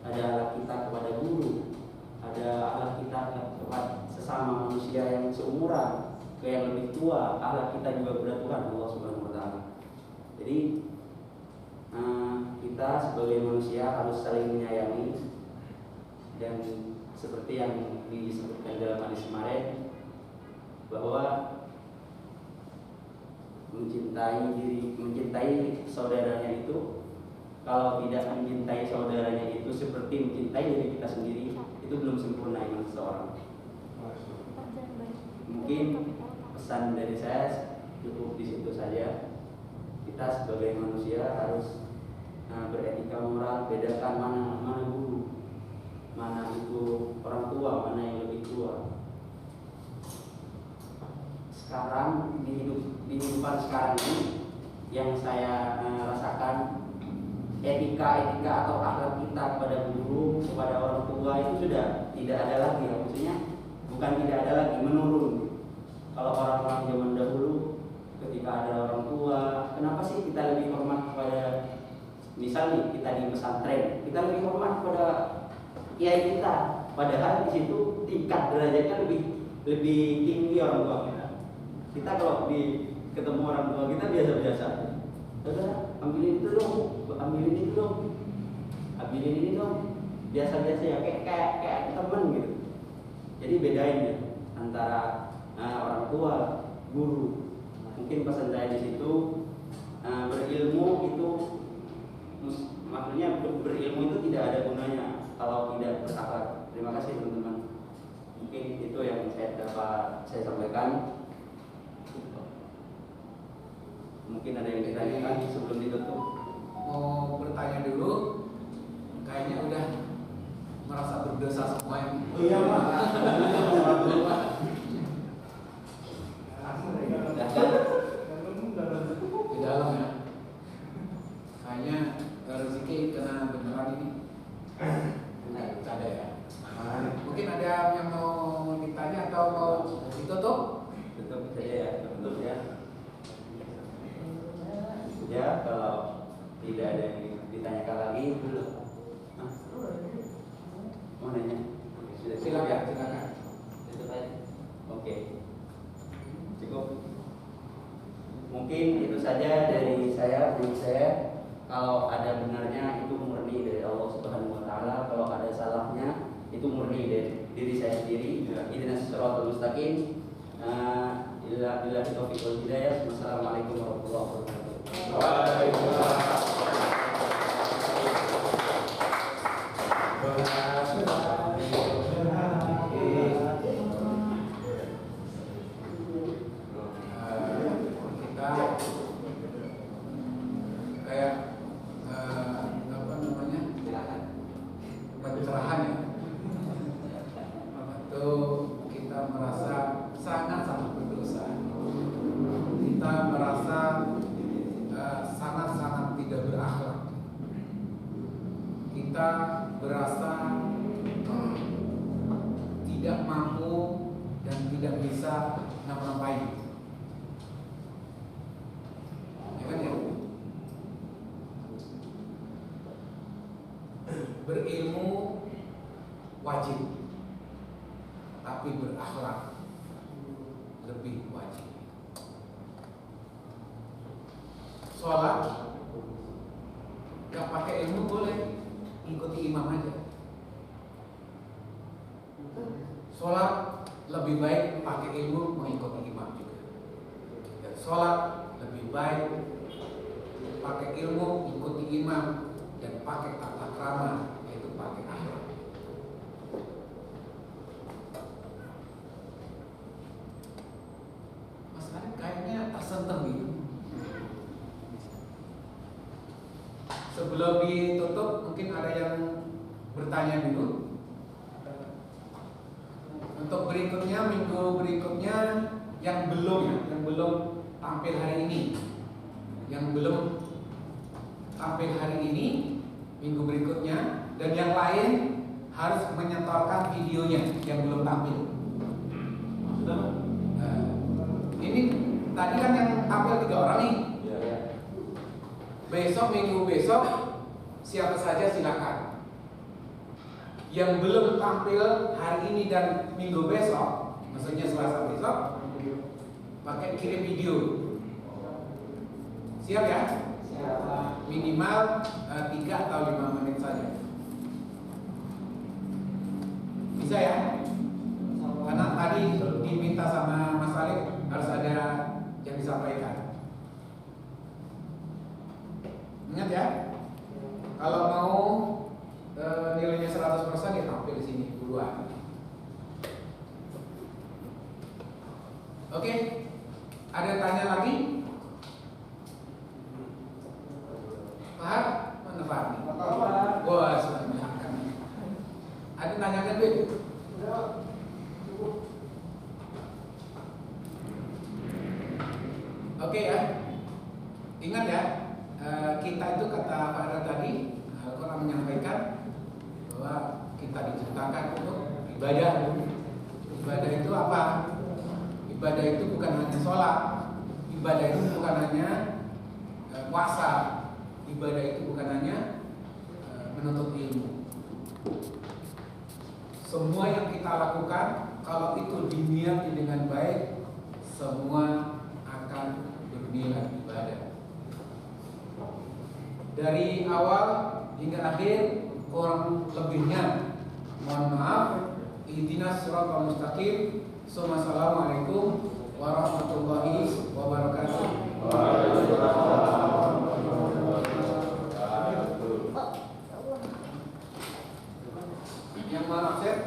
ada akhlak kita kepada guru, ada akhlak kita kepada sesama manusia yang seumuran, ke yang lebih tua, akhlak kita juga kepada Tuhan Allah Subhanahu wa taala. Jadi kita sebagai manusia harus saling menyayangi, dan seperti yang disebutkan dalam hadis kemarin bahwa mencintai saudaranya itu, kalau tidak mencintai saudaranya itu seperti mencintai diri kita sendiri, itu belum sempurna iman seseorang. Mungkin pesan dari saya cukup di situ saja. Kita sebagai manusia harus beretika moral, bedakan mana guru, mana itu orang tua, mana yang lebih tua. Sekarang di kehidupan sekarang ini yang saya rasakan, etika atau akhlak kita kepada guru, kepada orang tua itu sudah tidak ada lagi ya. Maksudnya bukan tidak ada lagi, menurun. Kalau orang-orang zaman dahulu ketika ada orang tua, kenapa sih kita lebih hormat kepada, misalnya kita di pesantren, kita lebih hormat kepada kiai kita, padahal di situ tingkat derajatnya lebih tinggi orang tua kita. Kita kalau ketemu orang tua kita biasa-biasa, udah ambilin itu dong, ambilin ini dong, biasa-biasa ya, kayak teman gitu. Jadi bedain ya antara orang tua, guru. Mungkin pesan saya di situ, berilmu itu, maksudnya berilmu itu tidak ada gunanya kalau tidak berakhlak. Terima kasih teman-teman. Mungkin itu yang dapat saya sampaikan. Mungkin ada yang ditanyakan sebelum ditutup. Mau bertanya dulu, kayaknya udah merasa berdosa semua ini. Oh iya Pak. Di dalam ya. Kayaknya rezeki kena beneran ini. Ada ya. Mungkin ada yang mau ditanya atau mau ditutup? Tutup saja ya, tutup ya. Ya, kalau tidak ada yang ditanyakan lagi, mau nanya? Sudah silakan. Tutup aja. Oke. Cukup. Mungkin itu saja dari saya. Menurut saya, kalau ada benarnya itu murni dari Allah Subhanahu wa taala, kalau ada salahnya itu murni dari diri saya sendiri. Ihdinas siratal mustaqim. Billahi taufiq wal hidayah. Wassalamualaikum warahmatullahi wabarakatuh. Pencerahan ya. Itu kita merasa sangat-sangat berdosa. Kita merasa sangat-sangat tidak berakhlak. Kita berasa tidak mampu dan tidak bisa ngapa-ngapain. Ya kan ya? Berilmu wajib, tapi berakhlak lebih wajib. Sholat gak pakai ilmu boleh, ikuti imam aja. Sholat lebih baik pakai ilmu, mengikuti imam juga. Dan sholat lebih baik pakai ilmu, ikuti imam, dan pakai tata krama, yaitu pakai akhlak. Mas Arif kayaknya tersentuh gitu. Sebelum ditutup, mungkin ada yang bertanya dulu. Untuk berikutnya, minggu berikutnya yang belum tampil hari ini, minggu berikutnya, dan yang lain harus menyetorkan videonya yang belum tampil. Nah, ini tadi kan yang tampil 3 orang nih. Besok, minggu besok, siapa saja silakan. Yang belum tampil hari ini dan minggu besok, maksudnya Selasa besok, pakai kirim video. Siap ya? Minimal 3 atau 5 menit saja. Bisa ya? Karena tadi diminta sama Mas Alif harus ada yang disampaikan. Ingat ya? Kalau mau nilainya 100% ya tampil di sini duluan. Oke, ada tanya lagi? Pak, mana Pak? Wah, sudah menyiapkan. Ada tanya ke Bin? Oke ya, ingat ya, kita itu kata Pak Ara tadi, Al-Quran menyampaikan bahwa kita diciptakan untuk ibadah. Ibadah itu apa? Ibadah itu bukan hanya sholat, ibadah itu bukan hanya puasa, ibadah itu bukan hanya menuntut ilmu. Semua yang kita lakukan, kalau itu diniati dengan baik, semua akan bernilai ibadah. Dari awal hingga akhir, kurang lebihnya mohon maaf. Ihdinas siratal mustaqim. Assalamualaikum warahmatullahi wabarakatuh. Yang mau absen